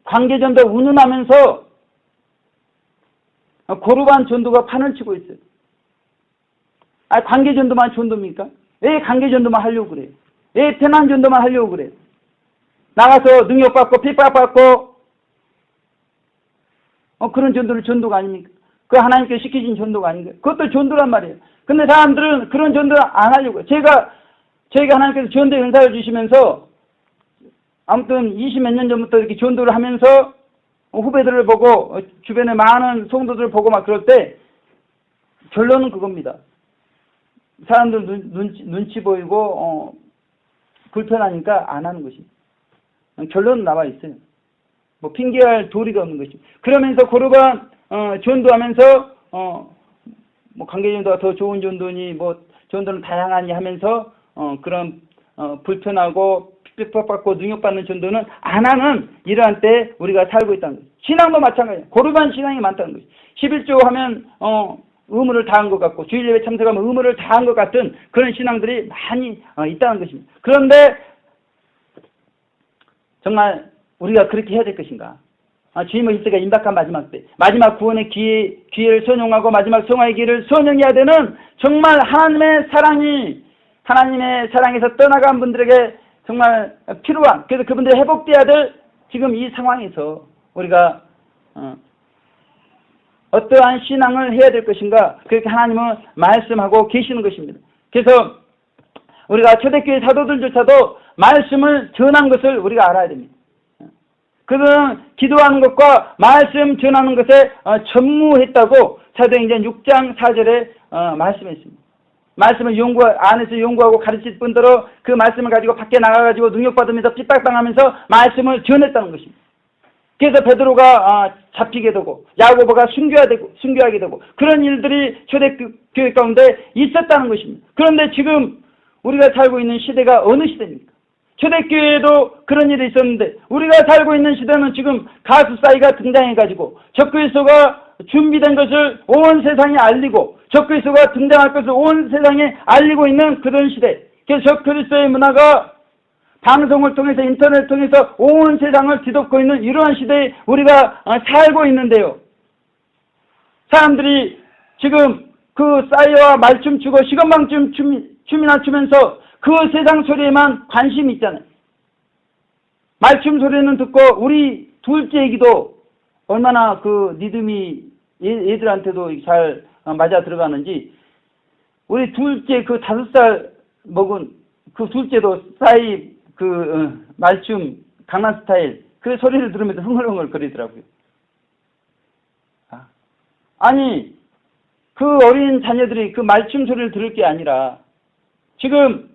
A: 관계전도 운운하면서 고루반 전도가 판을 치고 있어요. 관계전도만 전도입니까? 왜 관계전도만 하려고 그래요? 왜 태난전도만 하려고 그래요? 나가서 능력받고 핍박받고 그런 전도를 전도가 아닙니까? 그 하나님께 시키신 전도가 아닌가요? 그것도 전도란 말이에요. 근데 사람들은 그런 전도를 안 하려고 해요. 저희가 하나님께서 전도 은사를 주시면서 아무튼 20몇 년 전부터 이렇게 전도를 하면서 후배들을 보고 주변에 많은 성도들을 보고 막 그럴 때 결론은 그겁니다. 사람들 눈치 보이고 불편하니까 안 하는 것입니다. 결론은 나와 있어요. 뭐 핑계할 도리가 없는 것입니다. 그러면서 고르반 전도하면서 뭐 관계전도가 더 좋은 전도니 뭐 전도는 다양하니 하면서 그런 불편하고 핍박받고 능욕받는 전도는 안 하는 이러한 때 우리가 살고 있다는 거죠. 신앙도 마찬가지예요. 고르반 신앙이 많다는 거죠. 11조 하면 의무를 다한 것 같고 주일 예배 참석하면 의무를 다한 것 같은 그런 신앙들이 많이 있다는 것입니다. 그런데 정말 우리가 그렇게 해야 될 것인가? 주님의 일세가 임박한 마지막 때, 마지막 구원의 기회를 선용하고 마지막 성화의 기회를 선용해야 되는 정말 하나님의 사랑에서 떠나간 분들에게 정말 필요한, 그래서 그분들이 회복돼야 될 지금 이 상황에서 우리가 어떠한 신앙을 해야 될 것인가, 그렇게 하나님은 말씀하고 계시는 것입니다. 그래서 우리가 초대교회 사도들조차도 말씀을 전한 것을 우리가 알아야 됩니다. 그들은 기도하는 것과 말씀 전하는 것에 전무했다고 사도행전 6장 4절에 말씀했습니다. 말씀을 안에서 연구하고 가르칠 뿐더러 그 말씀을 가지고 밖에 나가가지고 능력받으면서 핍박당하면서 말씀을 전했다는 것입니다. 그래서 베드로가 잡히게 되고 야고보가 순교하게 되고 그런 일들이 초대교회 가운데 있었다는 것입니다. 그런데 지금 우리가 살고 있는 시대가 어느 시대입니까? 초대교회에도 그런 일이 있었는데 우리가 살고 있는 시대는 지금 가수 싸이가 등장해가지고 적그리스도가 준비된 것을 온 세상에 알리고 적그리스도가 등장할 것을 온 세상에 알리고 있는 그런 시대. 그래서 적그리스도의 문화가 방송을 통해서 인터넷을 통해서 온 세상을 뒤덮고 있는 이러한 시대에 우리가 살고 있는데요. 사람들이 지금 그 싸이와 말춤 추고 시건방춤 춤이나 추면서 그 세상 소리에만 관심이 있잖아요. 말춤 소리는 듣고 우리 둘째 애기도 얼마나 그 리듬이 얘들한테도 잘 맞아 들어가는지 우리 둘째 그 5살 먹은 그 둘째도 싸이 말춤 강남스타일 그 소리를 들으면서 흥얼흥얼 거리더라고요. 아니 그 어린 자녀들이 그 말춤 소리를 들을 게 아니라 지금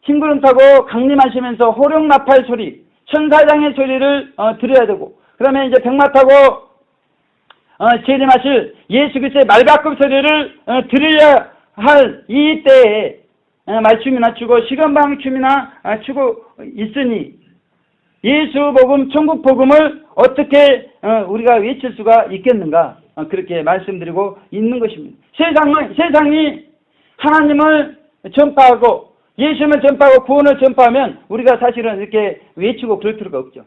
A: 심부름 타고 강림하시면서 호령나팔 소리, 천사장의 소리를 들어야 되고, 그다음에 이제 백마 타고 재림하실 예수 그리스도의 말바꿈 소리를 들어야 할 이 때에 말춤이나 추고 시건방 춤이나 추고 있으니 예수 복음, 천국 복음을 어떻게 우리가 외칠 수가 있겠는가? 그렇게 말씀드리고 있는 것입니다. 세상이 하나님을 전파하고 예수님을 전파하고 구원을 전파하면 우리가 사실은 이렇게 외치고 그럴 필요가 없죠.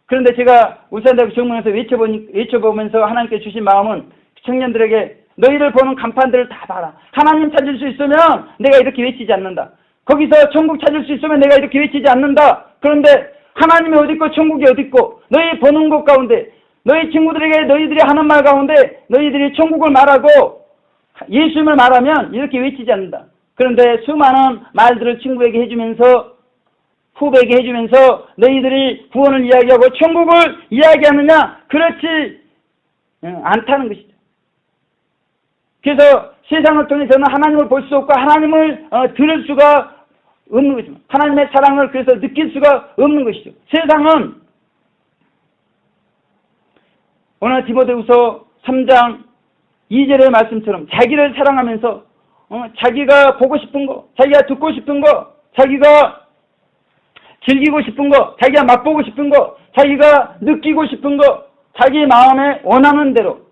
A: 그런데 제가 울산대학교 정문에서 외쳐보면서 하나님께 주신 마음은 청년들에게 너희들 보는 간판들을 다 봐라. 하나님 찾을 수 있으면 내가 이렇게 외치지 않는다. 거기서 천국 찾을 수 있으면 내가 이렇게 외치지 않는다. 그런데 하나님이 어디 있고 천국이 어디 있고 너희 보는 곳 가운데 너희 친구들에게 너희들이 하는 말 가운데 너희들이 천국을 말하고 예수님을 말하면 이렇게 외치지 않는다. 그런데 수많은 말들을 친구에게 해주면서 후배에게 해주면서 너희들이 구원을 이야기하고 천국을 이야기하느냐? 그렇지 않다는 것이죠. 그래서 세상을 통해서는 하나님을 볼 수 없고 하나님을 들을 수가 없는 것이죠. 하나님의 사랑을 그래서 느낄 수가 없는 것이죠. 세상은 오늘 디모데후서 3장 2절의 말씀처럼 자기를 사랑하면서 자기가 보고 싶은 거, 자기가 듣고 싶은 거, 자기가 즐기고 싶은 거, 자기가 맛보고 싶은 거, 자기가 느끼고 싶은 거, 자기 마음에 원하는 대로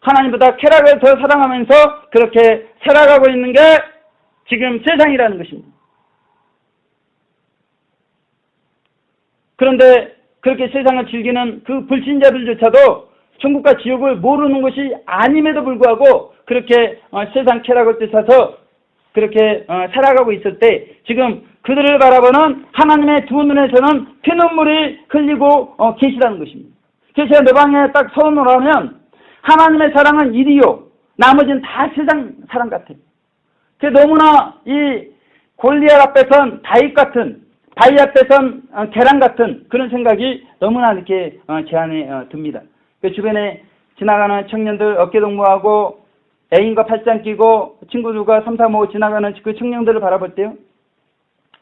A: 하나님보다 쾌락을 더 사랑하면서 그렇게 살아가고 있는 게 지금 세상이라는 것입니다. 그런데 그렇게 세상을 즐기는 그 불신자들조차도 천국과 지옥을 모르는 것이 아님에도 불구하고 그렇게 세상 쾌락을 쫓아서 그렇게 살아가고 있을 때 지금 그들을 바라보는 하나님의 두 눈에서는 피눈물이 흘리고 계시다는 것입니다. 그래서 내 방에 딱 서운을 하면 하나님의 사랑은 이리요. 나머지는 다 세상 사랑 같아요. 너무나 이 골리앗 앞에선 다윗 같은 바위 앞에선 계란 같은 그런 생각이 너무나 이렇게 제 안에 듭니다. 주변에 지나가는 청년들 어깨동무하고 애인과 팔짱 끼고 친구들과 3, 4, 5 지나가는 그 청년들을 바라볼 때요,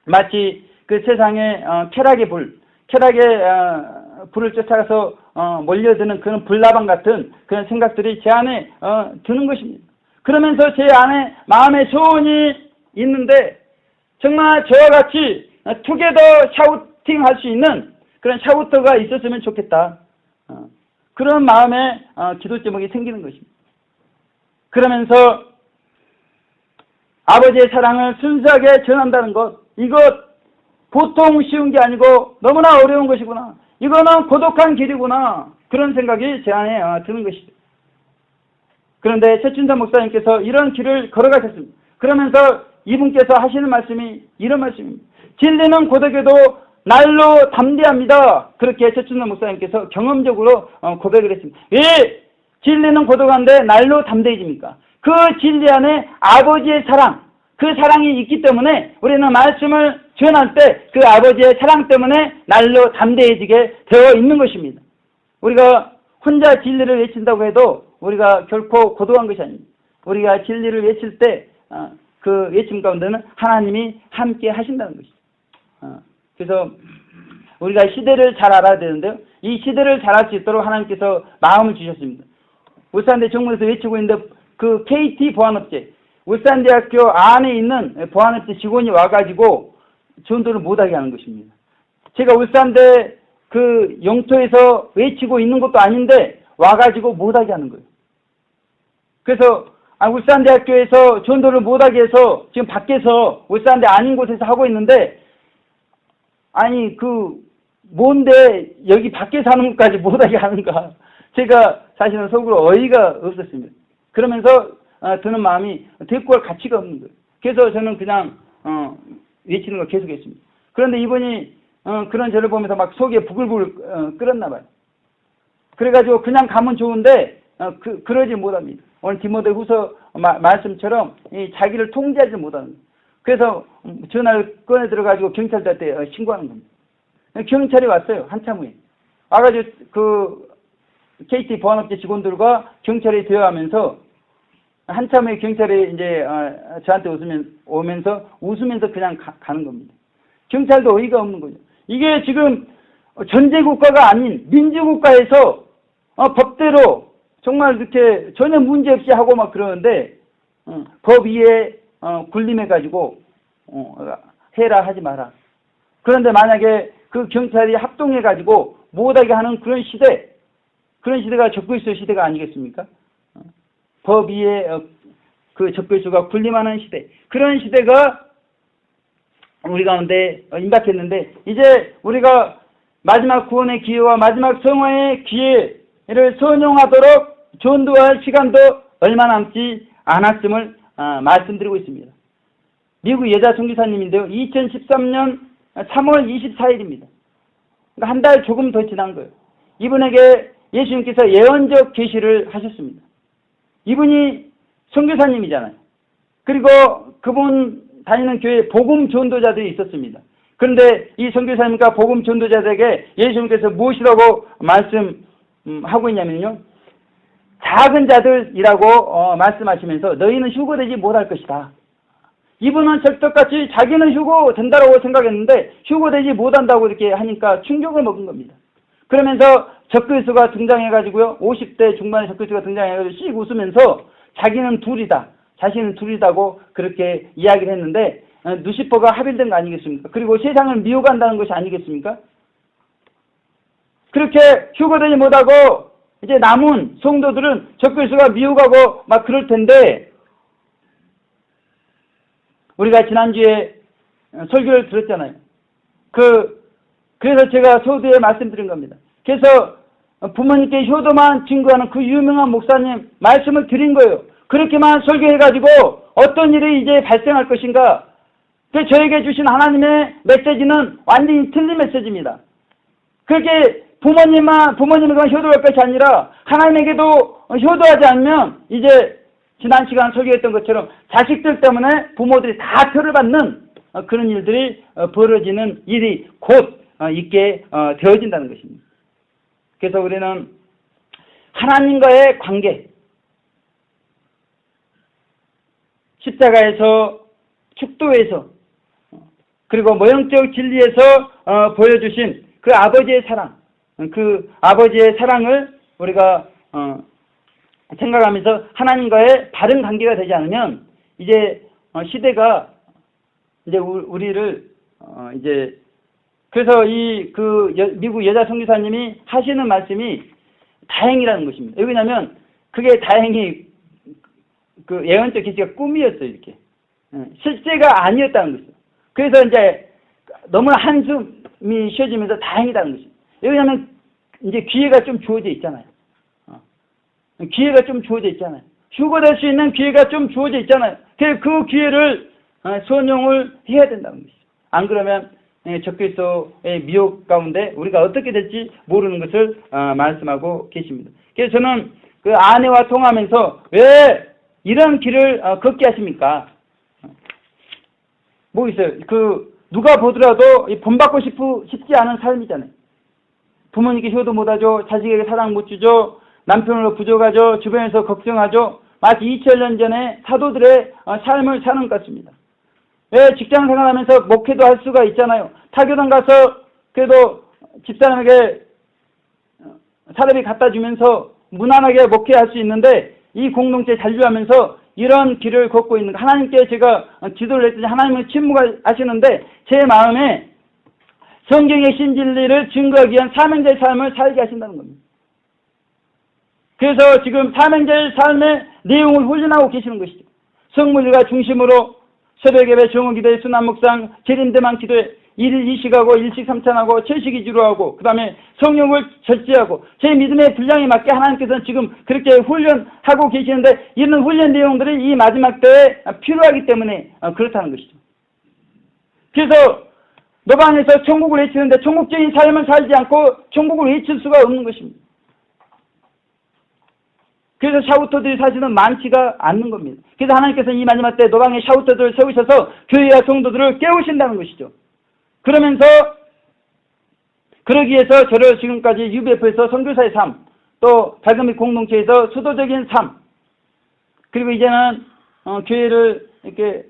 A: 마치 그 세상의 쾌락의 불을 쫓아가서 몰려드는 그런 불나방 같은 그런 생각들이 제 안에 드는 것입니다. 그러면서 제 안에 마음의 소원이 있는데, 정말 저와 같이 투게더 샤우팅 할 수 있는 그런 샤우터가 있었으면 좋겠다. 그런 마음의 기도 제목이 생기는 것입니다. 그러면서 아버지의 사랑을 순수하게 전한다는 것, 이것 보통 쉬운 게 아니고 너무나 어려운 것이구나. 이거는 고독한 길이구나. 그런 생각이 제 안에 드는 것이죠. 그런데 최춘선 목사님께서 이런 길을 걸어가셨습니다. 그러면서 이분께서 하시는 말씀이 이런 말씀입니다. 진리는 고독해도 날로 담대합니다. 그렇게 최춘선 목사님께서 경험적으로 고백을 했습니다. 왜 진리는 고독한데 날로 담대해집니까? 그 진리 안에 아버지의 사랑, 그 사랑이 있기 때문에 우리는 말씀을 전할 때 그 아버지의 사랑 때문에 날로 담대해지게 되어 있는 것입니다. 우리가 혼자 진리를 외친다고 해도 우리가 결코 고독한 것이 아닙니다. 우리가 진리를 외칠 때 그 외침 가운데는 하나님이 함께 하신다는 것입니다. 그래서 우리가 시대를 잘 알아야 되는데요, 이 시대를 잘 알 수 있도록 하나님께서 마음을 주셨습니다. 울산대 정문에서 외치고 있는데 그 KT 보안업체, 울산대학교 안에 있는 보안업체 직원이 와가지고 전도를 못하게 하는 것입니다. 제가 울산대 그 영토에서 외치고 있는 것도 아닌데 와가지고 못하게 하는 거예요. 그래서 울산대학교에서 전도를 못하게 해서 지금 밖에서 울산대 아닌 곳에서 하고 있는데, 아니 뭔데 여기 밖에서 하는 것까지 못하게 하는가. 제가 사실은 속으로 어이가 없었습니다. 그러면서 드는 마음이 데리고 갈 가치가 없는 거예요. 그래서 저는 그냥 외치는 걸 계속했습니다. 그런데 이분이 그런 저를 보면서 막 속에 부글부글 끓었나 봐요. 그래가지고 그냥 가면 좋은데 그러지 못합니다. 오늘 디모데후서 말씀처럼 자기를 통제하지 못하는 거예요. 그래서 전화를 꺼내 들어가지고 경찰들한테 신고하는 겁니다. 경찰이 왔어요. 한참 후에 와가지고 그 KT 보안업체 직원들과 경찰이 대화하면서 한참 후에 경찰이 이제 저한테 오면서 웃으면서 그냥 가는 겁니다. 경찰도 어이가 없는 거죠. 이게 지금 전제국가가 아닌 민주국가에서 법대로 정말 이렇게 전혀 문제 없이 하고 막 그러는데 법 위에 군림해가지고 해라 하지 마라. 그런데 만약에 그 경찰이 합동해가지고 못하게 하는 그런 시대가 적그리스도 시대가 아니겠습니까? 법 위에 그 적그리스도가 군림하는 시대, 그런 시대가 우리 가운데 임박했는데, 이제 우리가 마지막 구원의 기회와 마지막 성화의 기회를 선용하도록 전도할 시간도 얼마 남지 않았음을 말씀드리고 있습니다. 미국 여자 선교사님인데요, 2013년 3월 24일입니다. 그러니까 한 달 조금 더 지난 거예요. 이분에게 예수님께서 예언적 계시를 하셨습니다. 이분이 선교사님이잖아요. 그리고 그분 다니는 교회에 복음 전도자들이 있었습니다. 그런데 이 선교사님과 복음 전도자들에게 예수님께서 무엇이라고 말씀하고 있냐면요, 작은 자들이라고 말씀하시면서 너희는 휴거되지 못할 것이다. 이분은 철떡같이 자기는 휴거된다고 생각했는데 휴거되지 못한다고 이렇게 하니까 충격을 먹은 겁니다. 그러면서 적그리스도가 등장해가지고요, 50대 중반의 적그리스도가 등장해가지고 씩 웃으면서 자기는 둘이다, 자신은 둘이다고 그렇게 이야기를 했는데, 누시퍼가 합일된 거 아니겠습니까? 그리고 세상을 미워간다는 것이 아니겠습니까? 그렇게 휴거되지 못하고 이제 남은 성도들은 적그리스도가 미워가고 막 그럴 텐데, 우리가 지난주에 설교를 들었잖아요. 그래서 제가 서두에 말씀드린 겁니다. 그래서 부모님께 효도만 증거하는 그 유명한 목사님 말씀을 드린 거예요. 그렇게만 설교해가지고 어떤 일이 이제 발생할 것인가? 저에게 주신 하나님의 메시지는 완전히 틀린 메시지입니다. 그렇게 부모님에게만 효도할 것이 아니라 하나님에게도 효도하지 않으면 이제 지난 시간 설교했던 것처럼 자식들 때문에 부모들이 다 표를 받는 그런 일들이 벌어지는 일이 곧 있게 되어진다는 것입니다. 그래서 우리는 하나님과의 관계, 십자가에서 축도에서 그리고 모형적 진리에서 보여주신 그 아버지의 사랑, 그 아버지의 사랑을 우리가 생각하면서 하나님과의 바른 관계가 되지 않으면 이제 시대가 이제 우리를 이제 그래서 미국 여자 선교사님이 하시는 말씀이 다행이라는 것입니다. 왜냐하면 그게 다행히 그 예언적 계시가 꿈이었어요. 이렇게 실제가 아니었다는 것이죠. 그래서 이제 너무나 한숨이 쉬어지면서 다행이라는 것입니다. 왜냐하면 이제 기회가 좀 주어져 있잖아요. 기회가 좀 주어져 있잖아요. 휴거될 수 있는 기회가 좀 주어져 있잖아요. 그 기회를 선용을 해야 된다는 것이죠. 안 그러면 적그리스도의 미혹 가운데 우리가 어떻게 될지 모르는 것을 말씀하고 계십니다. 그래서 저는 그 아내와 통하면서 왜 이런 길을 걷게 하십니까? 뭐 있어요? 누가 보더라도 본받고 싶지 않은 삶이잖아요. 부모님께 효도 못하죠. 자식에게 사랑 못 주죠. 남편으로 부족하죠. 주변에서 걱정하죠. 마치 2000년 전에 사도들의 삶을 사는 것 같습니다. 왜 직장 생활하면서 목회도 할 수가 있잖아요. 타교당 가서 그래도 집사람에게 사례비 갖다 주면서 무난하게 목회할 수 있는데 이 공동체 잔류하면서 이런 길을 걷고 있는 하나님께 제가 기도를 했더니 하나님은 침묵하시는데 제 마음에 성경의 신진리를 증거하기 위한 사명자의 삶을 살게 하신다는 겁니다. 그래서 지금 사명자의 삶의 내용을 훈련하고 계시는 것이죠. 성물일가 중심으로 새벽 예배, 정오기도회, 순환묵상, 재림대망 기도회, 일일 이식하고 일식 삼찬하고 채식 위주로 하고 그 다음에 성령을 절제하고 제 믿음의 분량에 맞게 하나님께서는 지금 그렇게 훈련하고 계시는데 이런 훈련 내용들이 이 마지막 때에 필요하기 때문에 그렇다는 것이죠. 그래서 노방에서 천국을 외치는데 천국적인 삶을 살지 않고 천국을 외칠 수가 없는 것입니다. 그래서 샤우터들이 사실은 많지가 않는 겁니다. 그래서 하나님께서 이 마지막 때 노방의 샤우터들을 세우셔서 교회와 성도들을 깨우신다는 것이죠. 그러면서 그러기 위해서 저를 지금까지 UBF에서 선교사의 삶, 또 발금및 공동체에서 수도적인 삶, 그리고 이제는 교회를 이렇게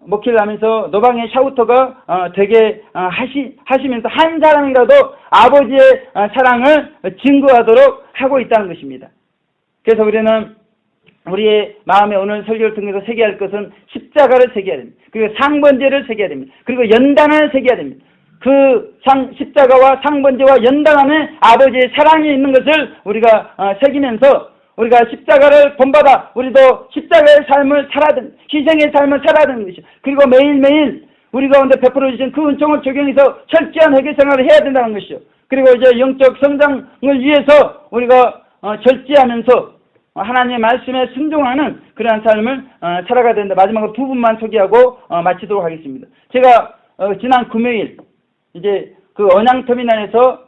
A: 목회를 하면서 노방의 샤우터가 되게 하시면서 한 사람이라도 아버지의 사랑을 증거하도록 하고 있다는 것입니다. 그래서 우리는 우리의 마음에 오늘 설교를 통해서 새겨야 할 것은 십자가를 새겨야 됩니다. 그리고 상번제를 새겨야 됩니다. 그리고 연단을 새겨야 됩니다. 그 십자가와 상번제와 연단 안에 아버지의 사랑이 있는 것을 우리가 새기면서 우리가 십자가를 본받아 우리도 십자가의 삶을 살아야 됩니다. 희생의 삶을 살아야 되는 것이죠. 그리고 매일매일 우리 가운데 베풀어 주신 그 은총을 적용해서 철저한 회개 생활을 해야 된다는 것이죠. 그리고 이제 영적 성장을 위해서 우리가 절제하면서 하나님의 말씀에 순종하는 그러한 삶을 살아가야 되는데 마지막으로 두 분만 소개하고 마치도록 하겠습니다. 제가 지난 금요일 이제 그 언양터미널에서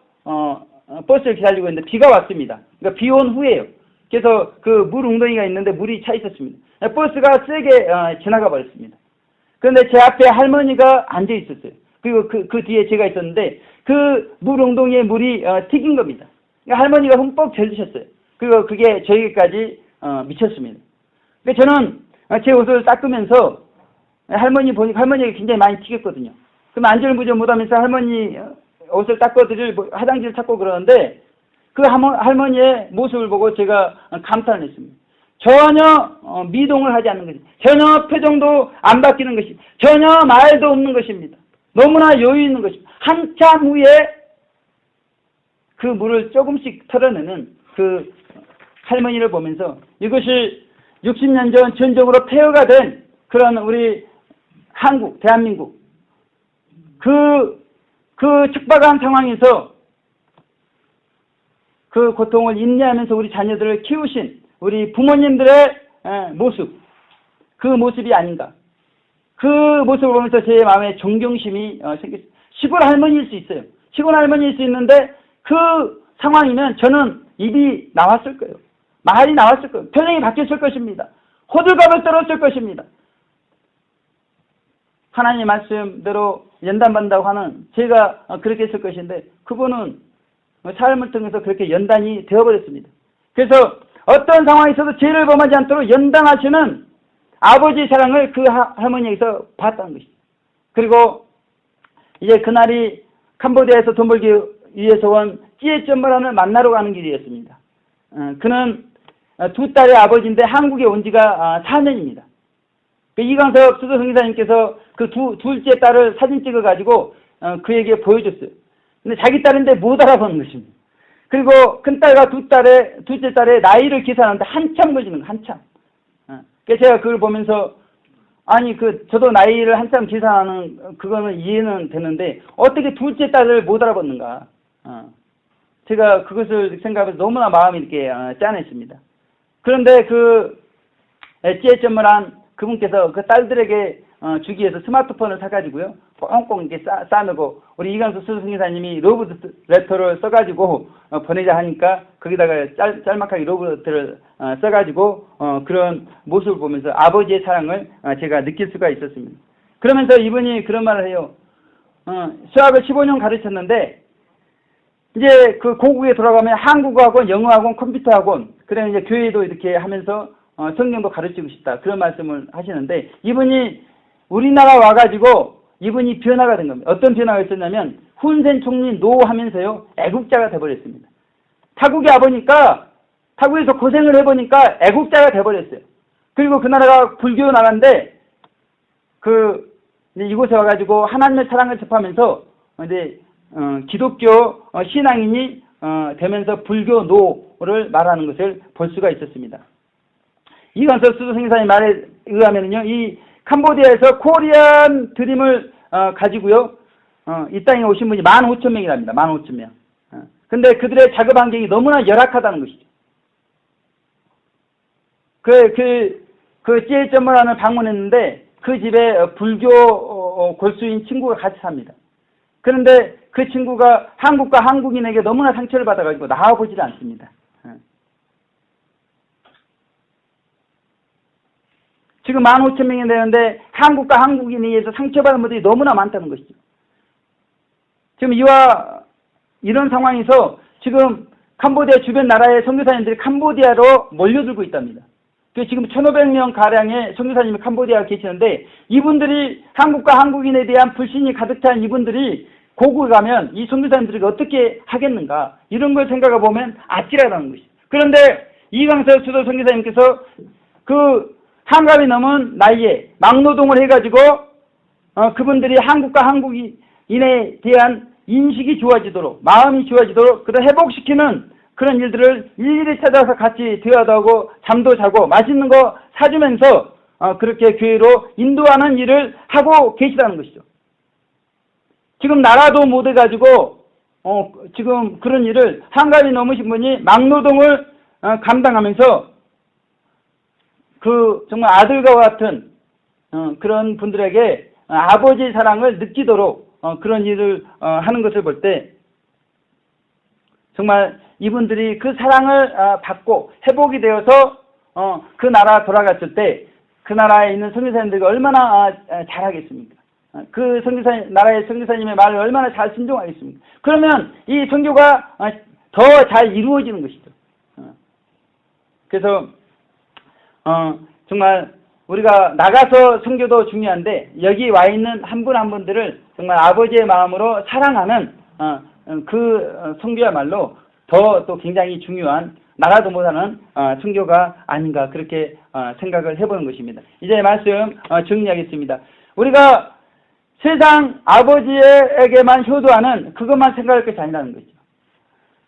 A: 버스를 기다리고 있는데 비가 왔습니다. 그러니까 비 온 후에요. 그래서 그 물 웅덩이가 있는데 물이 차 있었습니다. 버스가 세게 지나가 버렸습니다. 그런데 제 앞에 할머니가 앉아 있었어요. 그리고 그 뒤에 제가 있었는데 그 물 웅덩이에 물이 튀긴 겁니다. 그러니까 할머니가 흠뻑 젖으셨어요. 그리고 그게 저에게까지 미쳤습니다. 근데 저는 제 옷을 닦으면서 할머니 보니까 할머니가 굉장히 많이 튀겼거든요. 그럼 안절부절 못하면서 할머니 옷을 닦아드릴 화장지를 찾고 그러는데 그 할머니의 모습을 보고 제가 감탄을 했습니다. 전혀 미동을 하지 않는 것입니다. 전혀 표정도 안 바뀌는 것입니다. 전혀 말도 없는 것입니다. 너무나 여유 있는 것입니다. 한참 후에 그 물을 조금씩 털어내는 그 할머니를 보면서 이것이 60년 전 전적으로 폐허가 된 그런 우리 한국, 대한민국 그 척박한 상황에서 그 고통을 인내하면서 우리 자녀들을 키우신 우리 부모님들의 모습, 그 모습이 아닌가. 그 모습을 보면서 제 마음에 존경심이 생겼어요. 시골 할머니일 수 있어요. 시골 할머니일 수 있는데 그 상황이면 저는 입이 나왔을 거예요. 말이 나왔을 거예요. 표정이 바뀌었을 것입니다. 호들갑을 떨었을 것입니다. 하나님의 말씀대로 연단받는다고 하는 제가 그렇게 했을 것인데 그분은 삶을 통해서 그렇게 연단이 되어버렸습니다. 그래서 어떤 상황에서도 죄를 범하지 않도록 연단하시는 아버지의 사랑을 그 할머니에게서 봤다는 것이죠. 그리고 이제 그날이 캄보디아에서 돈 벌기 위해서 온 찌에점머란을 만나러 가는 길이었습니다. 그는 두 딸의 아버지인데 한국에 온 지가 4년입니다. 이광섭 수도 선교사님께서 그 둘째 딸을 사진 찍어가지고 그에게 보여줬어요. 근데 자기 딸인데 못 알아보는 것입니다. 그리고 큰딸과 둘째 딸의 나이를 계산하는데 한참 걸리는 거예요. 한참. 그래서 제가 그걸 보면서 아니 저도 나이를 한참 계산하는 그거는 이해는 되는데 어떻게 둘째 딸을 못 알아봤는가. 제가 그것을 생각해서 너무나 마음이 이렇게 짠했습니다. 그런데 찌에점머란 그분께서 그 딸들에게 주기 위해서 스마트폰을 사가지고요. 꽁꽁 이렇게 싸매고 우리 이광수 수석님사님이 러브 레터를 써가지고 보내자 하니까 거기다가 짤막하게 러브 레터를 써가지고 그런 모습을 보면서 아버지의 사랑을 제가 느낄 수가 있었습니다. 그러면서 이분이 그런 말을 해요. 수학을 15년 가르쳤는데 이제 그 고국에 돌아가면 한국어학원, 영어학원, 컴퓨터학원 그다음에 이제 교회도 이렇게 하면서 성경도 가르치고 싶다. 그런 말씀을 하시는데 이분이 우리나라 와가지고 이분이 변화가 된 겁니다. 어떤 변화가 있었냐면 훈센 총리 노하면서요. 애국자가 돼버렸습니다. 타국에 와보니까 타국에서 고생을 해보니까 애국자가 돼버렸어요. 그리고 그 나라가 불교 나라인데 이곳에 와가지고 하나님의 사랑을 접하면서 이제 기독교 신앙인이 되면서 불교 노를 말하는 것을 볼 수가 있었습니다. 이광섭 수도승사님 말에 의하면요, 이 캄보디아에서 코리안 드림을 가지고요, 이 땅에 오신 분이 15,000명이랍니다. 15,000명. 근데 그들의 작업 환경이 너무나 열악하다는 것이죠. 찌에점머란을 방문했는데 그 집에 불교 골수인 친구가 같이 삽니다. 그런데 그 친구가 한국과 한국인에게 너무나 상처를 받아가지고 나와보지를 않습니다. 지금 15,000명이 되는데 한국과 한국인에 의해서 상처받은 분들이 너무나 많다는 것이죠. 지금 이런 상황에서 지금 캄보디아 주변 나라의 선교사님들이 캄보디아로 몰려들고 있답니다. 지금 1,500명 가량의 선교사님이 캄보디아에 계시는데 이분들이 한국과 한국인에 대한 불신이 가득 찬 이분들이 고국에 가면 이 선교사님들이 어떻게 하겠는가 이런 걸 생각해 보면 아찔하다는 것이죠. 그런데 이광섭 수도 선교사님께서 한갑이 넘은 나이에 막노동을 해가지고 그분들이 한국과 한국인에 대한 인식이 좋아지도록 마음이 좋아지도록 그런 회복시키는 그런 일들을 일일이 찾아서 같이 대화도 하고 잠도 자고 맛있는 거 사주면서 그렇게 교회로 인도하는 일을 하고 계시다는 것이죠. 지금 나라도 못 해가지고 지금 그런 일을 한갑이 넘으신 분이 막노동을 감당하면서 정말 아들과 같은 그런 분들에게 아버지의 사랑을 느끼도록 그런 일을 하는 것을 볼 때 정말 이분들이 그 사랑을 받고 회복이 되어서 그 나라 돌아갔을 때 그 나라에 있는 선교사님들이 얼마나 잘하겠습니까? 그 나라의 선교사님의 말을 얼마나 잘 순종하겠습니까? 그러면 이 선교가 더 잘 이루어지는 것이죠. 그래서 정말 우리가 나가서 선교도 중요한데 여기 와 있는 한 분 한 분들을 정말 아버지의 마음으로 사랑하는 그 선교야말로 또 굉장히 중요한 나라도 못하는 선교가 아닌가 그렇게 생각을 해보는 것입니다. 이제 말씀 정리하겠습니다. 우리가 세상 아버지에게만 효도하는 그것만 생각할 것이 아니라는 거죠.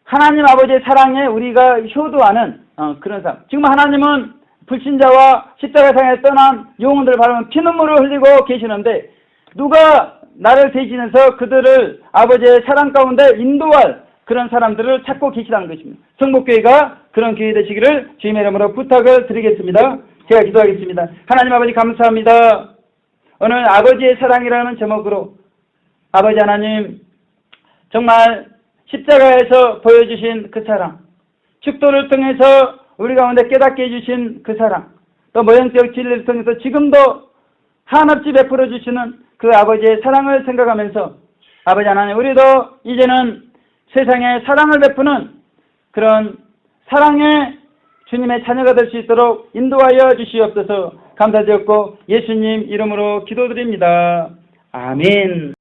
A: 하나님 아버지의 사랑에 우리가 효도하는 그런 삶. 지금 하나님은 불신자와 십자가상에 떠난 영혼들을 바라보면 피눈물을 흘리고 계시는데 누가 나를 대신해서 그들을 아버지의 사랑 가운데 인도할 그런 사람들을 찾고 계시다는 것입니다. 성목교회가 그런 교회 되시기를 주님의 이름으로 부탁을 드리겠습니다. 제가 기도하겠습니다. 하나님 아버지 감사합니다. 오늘 아버지의 사랑이라는 제목으로 아버지 하나님 정말 십자가에서 보여주신 그 사랑, 축도를 통해서 우리 가운데 깨닫게 해주신 그 사랑, 또 모형적 진리를 통해서 지금도 한없이 베풀어 주시는 그 아버지의 사랑을 생각하면서 아버지 하나님 우리도 이제는 세상에 사랑을 베푸는 그런 사랑의 주님의 자녀가 될 수 있도록 인도하여 주시옵소서. 감사드렸고 예수님 이름으로 기도드립니다. 아멘.